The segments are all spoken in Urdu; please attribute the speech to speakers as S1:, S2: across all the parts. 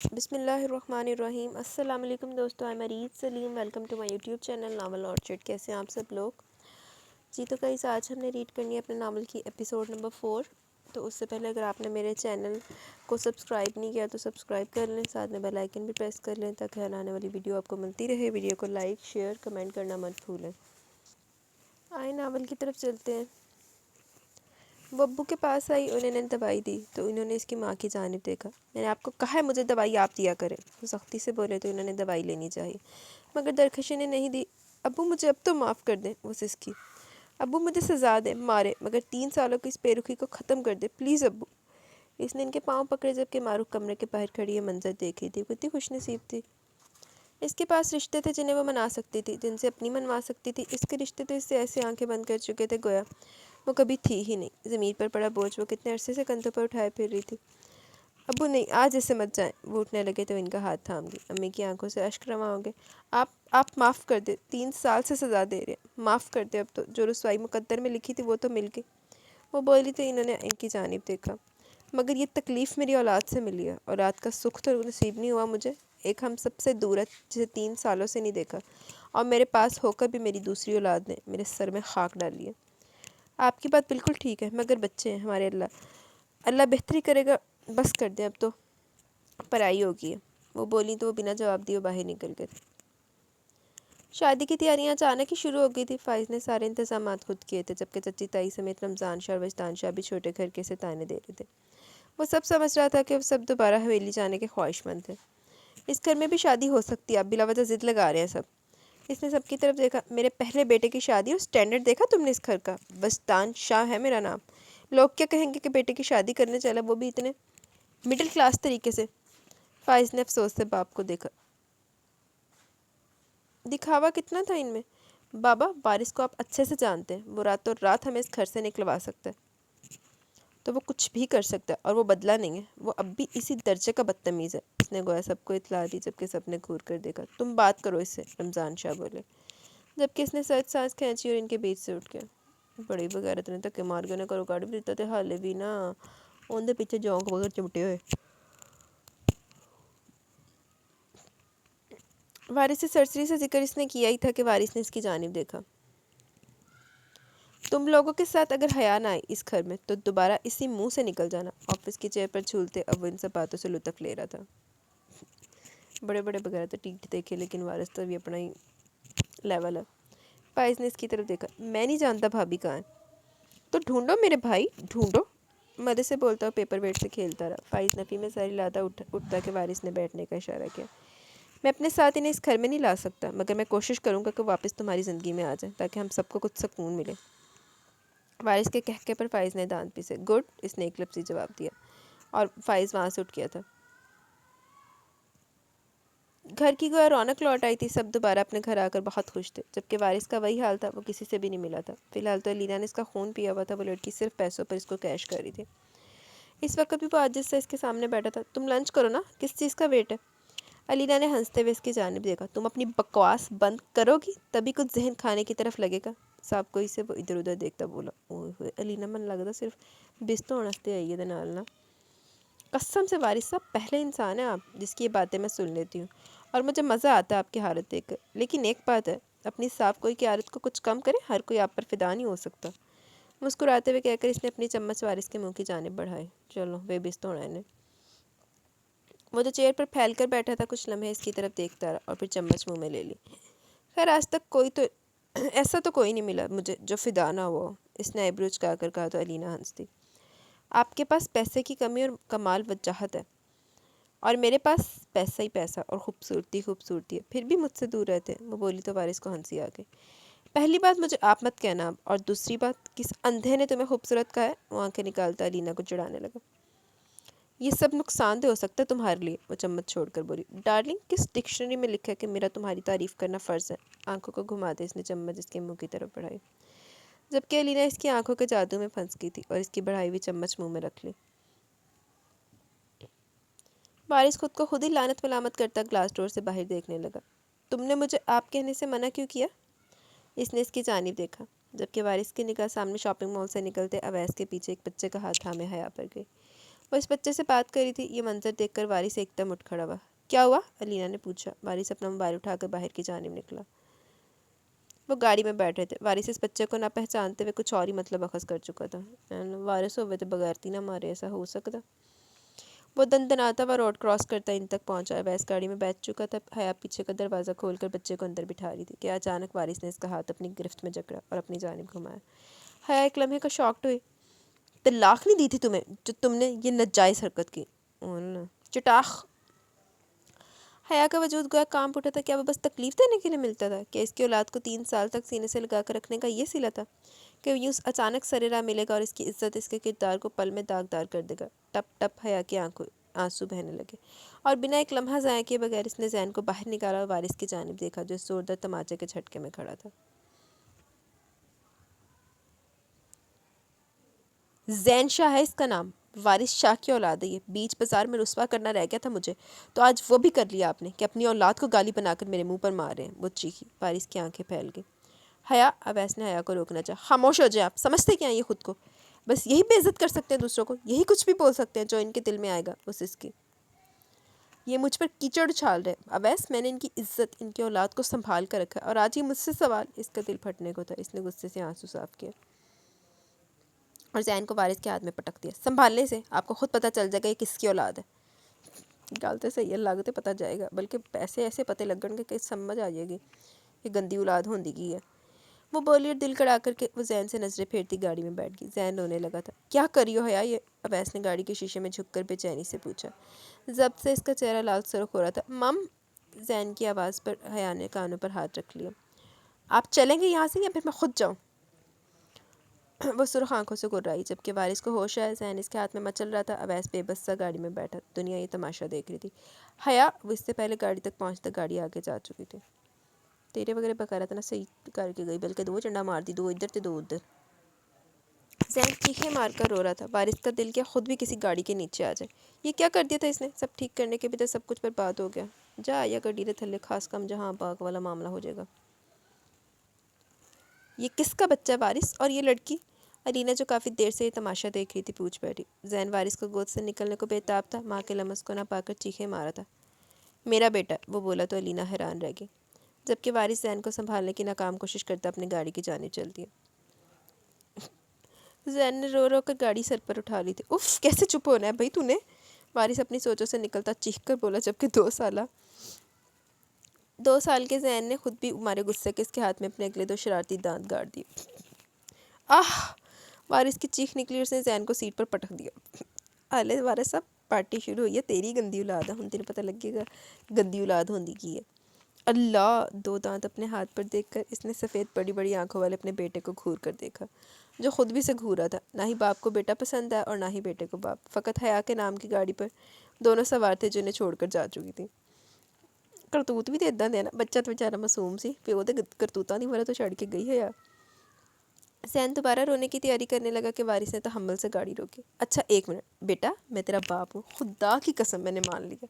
S1: بسم اللہ الرحمن الرحیم۔ السلام علیکم دوستو، میں مریض Saleem, welcome to my YouTube channel novel orchard. کیسے ہیں آپ سب لوگ؟ جی تو گائز آج ہم نے ریڈ کرنی ہے اپنے ناول کی ایپیسوڈ نمبر 4۔ تو اس سے پہلے اگر آپ نے میرے چینل کو سبسکرائب نہیں کیا تو سبسکرائب کر لیں، ساتھ میں بیل آئیکن بھی پریس کر لیں تاکہ ہر آنے والی ویڈیو آپ کو ملتی رہے۔ ویڈیو کو لائک، شیئر، کمنٹ کرنا مت بھولیں۔ آئے ناول کی طرف چلتے ہیں۔ وہ ابو کے پاس آئی، انہوں نے دوائی دی تو انہوں نے اس کی ماں کی جانب دیکھا۔ میں نے آپ کو کہا ہے مجھے دوائی آپ دیا کریں۔ وہ سختی سے بولے تو انہوں نے دوائی لینی چاہیے مگر درخشی نے نہیں دی۔ ابو مجھے اب تو معاف کر دیں، وہ سسکی۔ ابو مجھے سزا دیں، مارے مگر 3 سالوں کی اس بے رخی کو ختم کر دے پلیز ابو۔ اس نے ان کے پاؤں پکڑے جبکہ معروف کمرے کے باہر کھڑی یہ منظر دیکھ رہی تھی۔ وہ اتنی خوش نصیب تھی۔ اس کے پاس رشتے تھے جنہیں وہ منا سکتی تھی، جن سے اپنی منوا سکتی تھی۔ اس کے رشتے تو اس سے ایسے آنکھیں بند کر چکے تھے گویا وہ کبھی تھی ہی نہیں۔ زمین پر پڑا بوجھ وہ کتنے عرصے سے کندھوں پر اٹھائے پھر رہی تھی۔ ابو نہیں، آج اسے مت جائیں۔ وہ اٹھنے لگے تو ان کا ہاتھ تھام گئی۔ امی کی آنکھوں سے اشک رواں ہو گئے۔ آپ معاف کر دیں، 3 سال سے سزا دے رہے ہیں، معاف کر دیں اب تو۔ جو رسوائی مقدر میں لکھی تھی وہ تو مل گئی۔ وہ بولی تو انہوں نے ان کی جانب دیکھا۔ مگر یہ تکلیف میری اولاد سے ملی ہے، اولاد کا سکھ تو نصیب نہیں ہوا مجھے۔ ایک ہم سب سے دور ہے جسے 3 سالوں سے نہیں دیکھا، اور میرے پاس ہو کر بھی میری دوسری اولاد نے میرے سر میں خاک ڈالی ہے۔ آپ کی بات بالکل ٹھیک ہے، مگر بچے ہیں ہمارے، اللہ بہتری کرے گا، بس کر دیں اب تو، پرائی ہوگی ہے۔ وہ بولی تو وہ بنا جواب دیے باہر نکل گئے۔ شادی کی تیاریاں اچانک ہی شروع ہو گئی تھی۔ فائز نے سارے انتظامات خود کیے تھے، جبکہ چچی تائی سمیت رمضان شاہ اور وجدان شاہ بھی چھوٹے گھر کے سے تانے دے رہے تھے۔ وہ سب سمجھ رہا تھا کہ وہ سب دوبارہ حویلی جانے کے خواہش مند تھے۔ اس گھر میں بھی شادی ہو سکتی ہے، اب بلا وجہ ضد لگا رہے ہیں سب۔ اس نے سب کی طرف دیکھا۔ میرے پہلے بیٹے کی شادی اور سٹینڈرڈ دیکھا تم نے اس گھر کا؟ وجدان شاہ ہے میرا نام۔ لوگ کیا کہیں گے کہ بیٹے کی شادی کرنے چلا، وہ بھی اتنے مڈل کلاس طریقے سے۔ فائز نے افسوس سے باپ کو دیکھا۔ دکھاوا کتنا تھا ان میں؟ بابا، وارث کو آپ اچھے سے جانتے ہیں، وہ راتوں رات ہمیں اس گھر سے نکلوا سکتا ہے تو وہ کچھ بھی کر سکتا ہے، اور وہ بدلہ نہیں ہے۔ وہ اب بھی اسی درجے کا بدتمیز ہے۔ اس نے گویا سب کو اطلاع دی جبکہ سب نے گھور کر دیکھا۔ تم بات کرو اس سے، رمضان شاہ بولے، جبکہ اس نے سچ سانس کھینچی اور ان کے بیچ سے اٹھ گیا۔ بڑی بغیرت نے تک مار گنے کا رکاڑ بھی دیتا تھے، حالے بھی نا اون دے پیچھے جونک بغیر چمٹے ہوئے۔ وارث سے سرسری سے ذکر اس نے کیا ہی تھا کہ وارث نے اس کی جانب دیکھا۔ تم لوگوں کے ساتھ اگر حیا نہ آئی اس گھر میں تو دوبارہ اسی منہ سے نکل جانا۔ آفس کی چیئر پر جھولتے اب وہ ان سب باتوں سے لطف لے رہا تھا۔ بڑے بڑے بغیرت ٹیٹ دیکھے، لیکن وارث تو بھی اپنا ہی لیول ہے۔ فائز نے اس کی طرف دیکھا۔ میں نہیں جانتا بھابھی کہاں ہے۔ تو ڈھونڈو میرے بھائی، ڈھونڈو، مدد سے بولتا ہوا پیپر ویٹ سے کھیلتا رہا۔ فائز نفی میں سر ہلاتا اٹھتا کہ وارث نے بیٹھنے کا اشارہ کیا۔ میں اپنے ساتھ انہیں اس گھر میں نہیں لا سکتا، مگر میں کوشش کروں گا کہ واپس تمہاری زندگی میں آ جائیں تاکہ ہم سب کو کچھ سکون ملے۔ وارث کے کہکے پر فائز نے دانت پیسے۔ گڈ، اس نے ایک لفظی جواب دیا، اور فائز وہاں سے اٹھ گیا تھا۔ گھر کی گویا رونق لوٹ آئی تھی۔ سب دوبارہ اپنے گھر آ کر بہت خوش تھے، جبکہ وارث کا وہی حال تھا، وہ کسی سے بھی نہیں ملا تھا۔ فی الحال تو علینا نے اس کا خون پیا ہوا تھا، وہ لڑکی صرف پیسوں پر اس کو کیش کر رہی تھی۔ اس وقت بھی وہ عاجز سے اس کے سامنے بیٹھا تھا۔ تم لنچ کرو نا، کس چیز کا ویٹ ہے؟ علینا نے ہنستے ہوئے اس کی جانب دیکھا۔ تم اپنی بکواس بند کرو گی تبھی کچھ ذہن کھانے کی طرف لگے گا۔ صاحب کوئی سے وہ ادھر ادھر دیکھتا بولا۔ اوہ ہوئے، علینا من لگتا صرف بستوں ہنستے آئیے دے نال نا۔ قسم سے وارث صاحب، پہلے انسان ہیں آپ جس کی یہ باتیں میں سن لیتی ہوں، اور مجھے مزہ آتا ہے آپ کی حالت دیکھ کر۔ لیکن ایک بات ہے، اپنی صاف کوئی کی عادت کو کچھ کم کرے، ہر کوئی آپ پر فدا نہیں ہو سکتا۔ مسکراتے ہوئے کہہ کر اس نے اپنی چمچ وارث کے منہ کی جانب بڑھائی۔ چلو بے بست ہونا انہیں۔ وہ جو چیئر پر پھیل کر بیٹھا تھا کچھ لمحے اس کی طرف دیکھتا رہا اور پھر چمچ منہ میں لے لی۔ خیر آج تک کوئی تو ایسا تو کوئی نہیں ملا مجھے جو فدا نہ ہوا ہو، اس نے ایبرو چکا کر کہا تو علینا ہنس دی۔ آپ کے پاس پیسے کی کمی اور کمال وجاہت ہے، اور میرے پاس پیسہ ہی پیسہ اور خوبصورتی خوبصورتی ہے، پھر بھی مجھ سے دور رہتے ہیں۔ وہ بولی تو وارث کو ہنسی آ گئی۔ پہلی بات مجھے آپ مت کہنا، اور دوسری بات کس اندھے نے تمہیں خوبصورت کہا ہے؟ وہ آنکھیں نکالتا علینا کو چڑھانے لگا۔ یہ سب نقصان دہ ہو سکتا ہے تمہارے لیے، وہ چمچ چھوڑ کر بولی۔ ڈارلنگ، کس ڈکشنری میں لکھا ہے کہ میرا تمہاری تعریف کرنا فرض ہے؟ آنکھوں کو گھماتے اس نے چمچ اس کے منہ کی طرف بڑھائی، جبکہ علینا اس کی آنکھوں کے جادو میں پھنس گئی تھی اور اس کی بڑھائی ہوئی چمچ منہ میں رکھ لی۔ وارث خود کو خود ہی لعنت ملامت کرتا گلاس ڈور سے باہر دیکھنے لگا۔ تم نے مجھے آپ کہنے سے منع کیوں کیا؟ اس نے اس کی جانب دیکھا، جبکہ وارث کی نگاہ سامنے شاپنگ مال سے نکلتے اویس کے پیچھے ایک بچے کا ہاتھ تھامے حیا پر گئی۔ وہ اس بچے سے بات کر رہی تھی۔ یہ منظر دیکھ کر وارث ایک دم اٹھ کھڑا ہوا۔ کیا ہوا؟ علینا نے پوچھا۔ وارث اپنا موبائل اٹھا کر باہر کی جانب نکلا۔ وہ گاڑی میں بیٹھے تھے۔ وارث اس بچے کو نہ پہچانتے ہوئے کچھ اور ہی مطلب اخذ کر چکا تھا۔ وارث ہوئے تو بغیر تینا مارے ایسا ہو سکتا؟ وہ دندناتا ہوا روڈ کراس کرتا ان تک پہنچا۔ ویس گاڑی میں بیٹھ چکا تھا۔ حیا پیچھے کا دروازہ کھول کر بچے کو اندر بٹھا رہی تھی کہ اچانک وارث نے اس کا ہاتھ اپنی گرفت میں جکڑا اور اپنی جانب گھمایا۔ حیا ایک لمحے کا شاکڈ ہوئی۔ طلاق نہیں دی تھی تمہیں جو تم نے یہ ناجائز حرکت کی؟ چٹاخ! حیا کا وجود گویا کانپ اٹھا تھا۔ کیا وہ بس تکلیف دینے کے لیے ملتا تھا؟ کہ اس کی اولاد کو 3 سال تک سینے سے لگا کر رکھنے کا یہ صلہ تھا کہ وہ یوں اچانک سرے راہ ملے گا اور اس کی عزت اس کے کردار کو پل میں داغدار کر دے گا؟ ٹپ ٹپ حیا کی آنکھوں آنسو بہنے لگے اور بنا ایک لمحہ ضائع کیے بغیر اس نے زین کو باہر نکالا اور وارث کی جانب دیکھا جو اس زوردار تماچے کے جھٹکے میں کھڑا تھا۔ زین شاہ ہے اس کا نام۔ وارث شاہ کی اولاد ہے یہ۔ بیچ بازار میں رسوا کرنا رہ گیا تھا مجھے تو آج وہ بھی کر لیا آپ نے کہ اپنی اولاد کو گالی بنا کر میرے منہ پر مار رہے ہیں۔ وہ چیخی۔ وارث کی آنکھیں پھیل گئی۔ حیا! اویس نے حیا کو روکنا چاہا۔ خاموش ہو جائے آپ۔ سمجھتے کیا ہیں یہ خود کو؟ بس یہی بے عزت کر سکتے ہیں دوسروں کو، یہی کچھ بھی بول سکتے ہیں جو ان کے دل میں آئے گا اس کی۔ یہ مجھ پر کیچڑ اچھال رہے۔ اویس میں نے ان کی عزت ان کی اولاد کو سنبھال کر رکھا اور آج یہ مجھ سے سوال؟ اس کا دل پھٹنے کو تھا۔ اس نے غصے سے آنسو صاف کیا اور زین کو وارث کے ہاتھ میں پٹک دیا۔ سنبھالنے سے آپ کو خود پتہ چل جائے گا یہ کس کی اولاد ہے۔ گالتے صحیح ہے لاگتے پتہ جائے گا، بلکہ پیسے ایسے پتے لگن گے کہ سمجھ آ جائے گی یہ گندی اولاد ہوندی کی ہے۔ وہ بولی اور دل کڑا کر کے وہ زین سے نظریں پھیرتی گاڑی میں بیٹھ گئی۔ زین رونے لگا تھا۔ کیا کری ہو حیا یہ؟ اویس نے گاڑی کے شیشے میں جھک کر بے چینی سے پوچھا۔ ضبط سے اس کا چہرہ لال سرخ ہو رہا تھا۔ مم! زین کی آواز پر حیا نے کانوں پر ہاتھ رکھ لیا۔ آپ چلیں گے یہاں سے یا پھر میں خود جاؤں؟ وہ سرخ آنکھوں سے گرائی۔ جبکہ وارث کو ہوش آیا زین اس کے ہاتھ میں مچل رہا تھا۔ اویس بے بس سا گاڑی میں بیٹھا۔ دنیا یہ تماشا دیکھ رہی تھی۔ حیا! وہ اس سے پہلے گاڑی تک پہنچتا گاڑی آگے جا چکی تھی۔ تیرے وغیرہ بکا رہا تھا نا صحیح کر کے گئی، بلکہ 2 چنڈا مار دی، 2 ادھر تے 2 ادھر۔ زین چیخیں مار کر رو رہا تھا۔ وارث کا دل کیا خود بھی کسی گاڑی کے نیچے آ جائے۔ یہ کیا کر دیا تھا اس نے؟ سب ٹھیک کرنے کے بھی تو سب کچھ برباد ہو گیا۔ جا یا گڈی دے تھلے خاص کم جہاں باغ والا معاملہ ہو جائے گا۔ یہ کس کا بچہ ہے وارث؟ اور یہ لڑکی؟ علینا جو کافی دیر سے یہ تماشا دیکھ رہی تھی پوچھ بیٹھی۔ زین وارث کو گود سے نکلنے کو بے تاب تھا۔ ماں کے لمس کو نہ پا کر چیخیں مارا تھا۔ میرا بیٹا، وہ بولا تو علینا حیران رہ گئی، جبکہ وارث زین کو سنبھالنے کی ناکام کوشش کرتا اپنی گاڑی کی جانب چل دیا۔ زین نے رو رو کر گاڑی سر پر اٹھا لی تھی۔ اف! کیسے چپ ہونا ہے بھائی تو نے؟ وارث اپنی سوچوں سے نکلتا چیخ کر بولا، جبکہ 2 سال کے زین نے خود بھی مارے غصے کے اس کے ہاتھ میں اپنے اگلے 2 شرارتی دانت گاڑ دیے۔ آہ! وارث کی چیخ نکلی اور اس نے زین کو سیٹ پر پٹک دیا۔ آلے وارث صاحب پارٹی شروع ہوئی ہے، تیری گندی اولاد ہے، ہن تینوں پتہ لگے گا گندی اولاد ہوندی کی ہے۔ اللہ! 2 دانت اپنے ہاتھ پر دیکھ کر اس نے سفید بڑی بڑی آنکھوں والے اپنے بیٹے کو گھور کر دیکھا، جو خود بھی سے گھورا تھا۔ نہ ہی باپ کو بیٹا پسند ہے اور نہ ہی بیٹے کو باپ۔ فقط حیا کے نام کی گاڑی پر دونوں سوار تھے جو انہیں چھوڑ کر جا چکی تھی۔ کرتوت بھی تو اداں دے نا، بچہ تو بیچارہ معصوم سی، پیو دے کرتوتاں دی وجہ تو چھڑ کے گئی ہے۔ زین دوبارہ رونے کی تیاری کرنے لگا کہ وارث نے تحمل سے گاڑی روکی۔ اچھا 1 منٹ بیٹا، میں تیرا باپ ہوں، خدا کی قسم میں نے مان لیا۔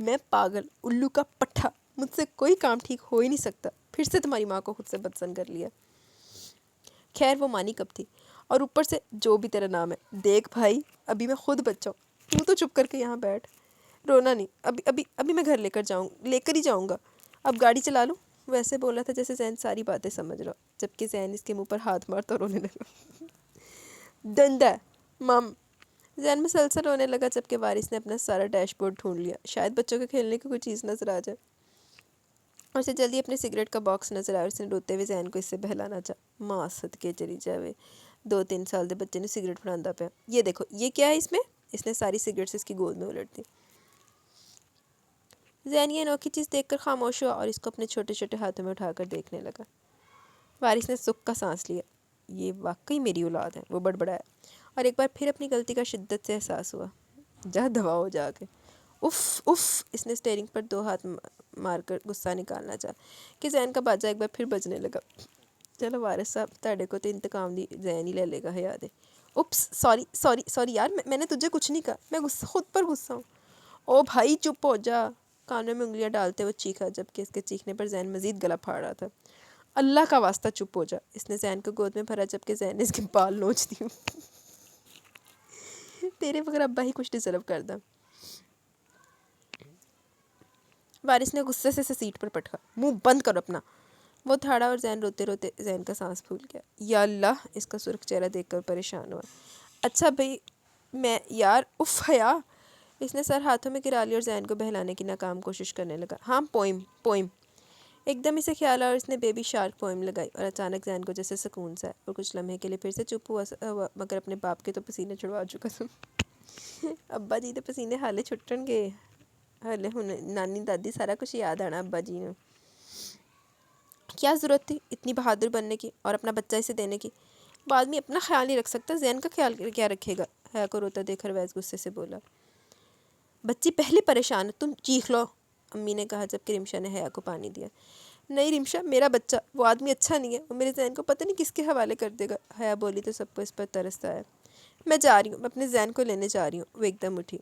S1: میں پاگل الو کا پٹھا، مجھ سے کوئی کام ٹھیک ہو ہی نہیں سکتا۔ پھر سے تمہاری ماں کو خود سے بدسن کر لیا۔ خیر وہ مانی کب تھی؟ اور اوپر سے جو بھی تیرا نام ہے، دیکھ بھائی ابھی میں خود بچہ ہوں، تو چپ کر کے یہاں بیٹھ، رونا نہیں، ابھی میں گھر لے کر ہی جاؤں گا۔ اب گاڑی چلا لوں؟ ویسے بولا تھا جیسے زین ساری باتیں سمجھ رہا، جبکہ زین اس کے منہ پر ہاتھ مارتا رونے لگا۔ ڈنڈا مم! زین مسلسل رونے لگا، جبکہ وارث نے اپنا سارا ڈیش بورڈ ڈھونڈ لیا، شاید بچوں کے کھیلنے کی کوئی چیز نظر آ جائے، اور اسے جلدی اپنے سگریٹ کا باکس نظر آیا اور اس نے روتے ہوئے زین کو اس سے بہلانا چاہا۔ ماں صدقے چلی جاوے، 2-3 سال دے بچے نے سگریٹ پھڑاندا پیا۔ یہ دیکھو یہ کیا ہے اس میں؟ اس نے ساری سگریٹس اس کی گود میں الٹ دی۔ زین یہ انوکھی چیز دیکھ کر خاموش ہوا اور اس کو اپنے چھوٹے چھوٹے ہاتھوں میں اٹھا کر دیکھنے لگا۔ وارث نے سکھ کا سانس لیا۔ یہ واقعی میری اولاد ہے، وہ بڑبڑایا، اور ایک بار پھر اپنی غلطی کا شدت سے احساس ہوا۔ جا دوا ہو جا کے۔ If if! اس نے اسٹیئرنگ پر 2 ہاتھ مار کر غصہ نکالنا چاہا کہ زین کا باجا ایک بار پھر بجنے لگا۔ چلو وارث صاحب تہاڈے کو تو انتقام دی زین ہی لے لے گا، حیا دے۔ اپس! سوری یار، میں نے تجھے کچھ نہیں کہا، میں خود پر غصہ ہوں۔ او بھائی چپ ہو جا! کانوں میں انگلیاں ڈالتے ہوئے چیخا، جبکہ اس کے چیخنے پر زین مزید گلا پھاڑ رہا تھا۔ اللہ کا واسطہ چپ ہو جا! اس نے زین کو گود میں بھرا، جبکہ زین نے اس کے بال نوچ دیے۔ تیرے بغیر ابا ہی کچھ ڈیزرو کردا۔ وارث نے غصے سے سیٹ پر پٹکا، منہ بند کرو اپنا۔ وہ تھاڑا اور زین روتے روتے زین کا سانس پھول گیا۔ یا اللہ، اس کا سرخ چہرہ دیکھ کر پریشان ہوا۔ اچھا بھئی میں یار اف حیا۔ اس نے سر ہاتھوں میں گرا لیا اور زین کو بہلانے کی ناکام کوشش کرنے لگا۔ ہاں پوئم۔ ایک دم اسے خیال آیا اور اس نے بیبی شارک پوئم لگائی اور اچانک زین کو جیسے سکون سا اور کچھ لمحے کے لیے پھر سے چپ ہوا مگر اپنے باپ کے تو پسینے چھڑوا چکا تھا۔ ابا جی تو پسینے حالے چھٹن گے، حالے ہن نانی دادی سارا کچھ یاد آنا ابا جی نے۔ کیا ضرورت تھی اتنی بہادر بننے کی اور اپنا بچہ اسے دینے کی؟ وہ آدمی اپنا خیال نہیں رکھ سکتا، زین کا خیال کیا رکھے گا؟ حیا کو روتا دیکھ کر ویس غصے سے بولا۔ بچی پہلی پریشان ہے، تم چیخ لو، امی نے کہا جبکہ رمشا نے حیا کو پانی دیا۔ نہیں رمشا، میرا بچہ، وہ آدمی اچھا نہیں ہے، وہ میرے زین کو پتہ نہیں کس کے حوالے کر دے گا۔ حیا بولی تو سب کو اس پر ترس آیا۔ میں جا رہی ہوں، میں اپنے زین کو لینے جا رہی ہوں۔ وہ ایک دم اٹھی۔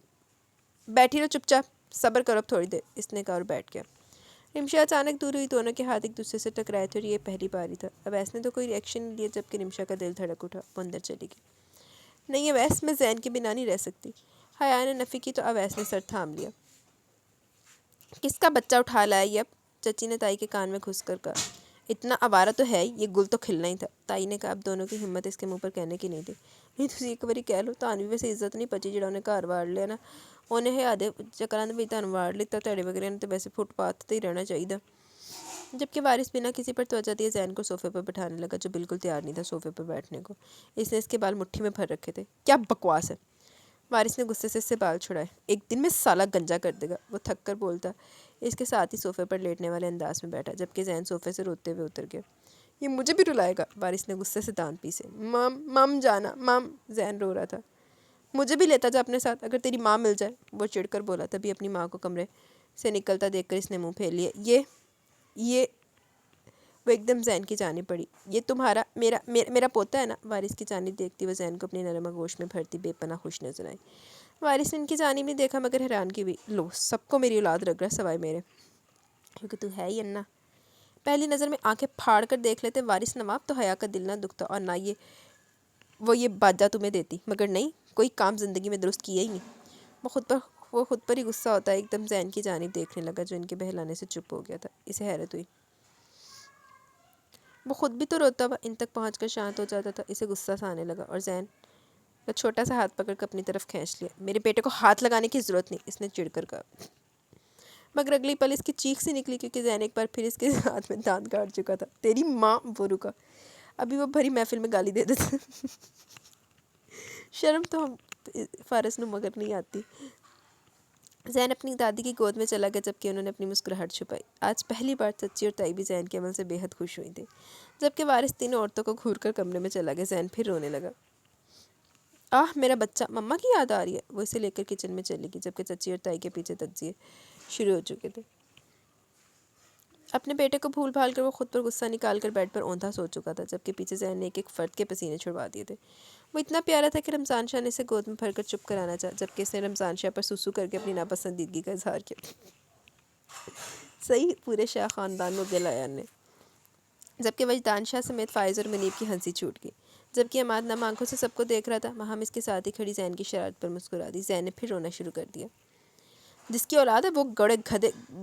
S1: بیٹھی رہو چپ چاپ، صبر کرو اب تھوڑی دیر، اس نے کہا اور بیٹھ گیا۔ رمشا اچانک دور ہوئی، دونوں کے ہاتھ ایک دوسرے سے ٹکرائے تھے اور یہ پہلی بار ہی تھا۔ اویس نے تو کوئی ریئیکشن نہیں لیا جبکہ رمشا کا دل دھڑک اٹھا، وہ اندر چلی گئی۔ نہیں اویس، میں زین کے بنا نہیں رہ سکتی۔ حیا نے نفی کی تو اویس نے سر تھام لیا۔ کس کا بچہ اٹھا لایا یہ اب؟ چچی نے تائی کے کان میں گھس کر کہا۔ اتنا آوارہ تو ہے ہی، یہ گل تو کھلنا ہی تھا۔ تائی نے کہا اب دونوں کی ہمت اس کے منہ پر کہنے کی نہیں تھی۔ نہیں تسی ایک باری کہہ لو، تانوی ویسے عزت نہیں پچی جڑا انہیں گھر واڑ لیا نا، انہیں حیا دے چکراں دے وچ تانوں واڑ لیتا، تہاڈے وغیرہ نے تو ویسے فٹ پاتھ تے ہی رہنا چاہیے۔ جبکہ وارث بنا کسی پر توجہ دیے زین کو صوفے پر بٹھانے لگا جو بالکل تیار نہیں تھا صوفے پر بیٹھنے کو۔ اس نے اس کے بال مٹھی میں بھر رکھے تھے۔ کیا بکواس ہے! وارث نے غصے سے اس سے بال چھڑائے۔ ایک دن میں سالہ گنجا کر دے گا، وہ تھک کر بولتا۔ اس کے ساتھ ہی صوفے پر لیٹنے والے انداز میں بیٹھا جبکہ زین صوفے سے روتے ہوئے اتر گیا۔ یہ مجھے بھی رلائے گا، وارث نے غصے سے دانت پیسے۔ مام جانا، مام، زین رو رہا تھا۔ مجھے بھی لیتا جا اپنے ساتھ اگر تیری ماں مل جائے، وہ چڑھ کر بولا۔ تبھی اپنی ماں کو کمرے سے نکلتا دیکھ کر اس نے منہ پھیر لیا۔ یہ وہ ایک دم زین کی جانب پڑی۔ یہ تمہارا میرا پوتا ہے نا؟ وارث کی جانب دیکھتی وہ زین کو اپنی نرم آغوش میں بھرتی بے پناہ خوش نظر آئی۔ وارث نے ان کی جانب نہیں دیکھا مگر حیرانگی ہوئی۔ لو، سب کو میری اولاد لگ رہا ہے سوائے میرے، کیونکہ تو ہے ہی انا۔ پہلی نظر میں آنکھیں پھاڑ کر دیکھ لیتے وارث نواب تو حیا کا دل نہ دکھتا اور نہ وہ یہ باجا تمہیں دیتی، مگر نہیں، کوئی کام زندگی میں درست کیا ہی نہیں۔ وہ خود پر ہی غصہ ہوتا ہے۔ ایک دم زین کی جانب دیکھنے لگا جو ان کے بہلانے سے چپ ہو گیا تھا۔ اسے حیرت ہوئی۔ وہ خود بھی تو روتا ہوا ان تک پہنچ کر شانت ہو جاتا تھا۔ اسے غصہ سا آنے لگا اور زین کا چھوٹا سا ہاتھ پکڑ کر اپنی طرف کھینچ لیا۔ میرے بیٹے کو ہاتھ لگانے کی ضرورت نہیں، اس نے چڑھ کر کہا۔ مگر اگلی پل اس کی چیخ سی نکلی کیونکہ زین ایک بار پھر اس کے ہاتھ میں دانت کاٹ چکا تھا۔ تیری ماں! وہ رکا، ابھی وہ بھری محفل میں گالی دے دیتا۔ شرم تو ہم فارس نو مگر نہیں آتی۔ زین اپنی دادی کی گود میں چلا گیا جبکہ انہوں نے اپنی مسکراہٹ چھپائی۔ آج پہلی بار چچی اور تائی بھی زین کے عمل سے بے حد خوش ہوئی تھی۔ جبکہ وارث تینوں عورتوں کو گھور کر کمرے میں چلا گیا۔ زین پھر رونے لگا۔ آہ میرا بچہ، مما کی یاد آ رہی ہے۔ وہ اسے لے کر کچن میں چلی گئی جبکہ چچی اور تائی کے پیچھے تجزیے شروع ہو چکے تھے۔ اپنے بیٹے کو بھول بھال کر وہ خود پر غصہ نکال کر بیڈ پر اوندا سو چکا تھا جبکہ پیچھے زین نے ایک ایک فرد کے پسینے چھڑوا دیے تھے۔ وہ اتنا پیارا تھا کہ رمضان شاہ نے اسے گود میں بھر کر چپ کرانا چاہا جبکہ اس نے رمضان شاہ پر سوسو کر کے اپنی ناپسندیدگی کا اظہار کیا۔ صحیح پورے شاہ خاندان میں گل آیا نے، جبکہ وجدان شاہ سمیت فائز اور منیب کی ہنسی چھوٹ گئی۔ جبکہ عماد نم آنکھوں سے سب کو دیکھ رہا تھا، مہم اس کے ساتھ ہی کھڑی زین کی شرارت پر مسکرا دی۔ زین نے پھر رونا شروع کر دیا۔ جس کی اولاد ہے وہ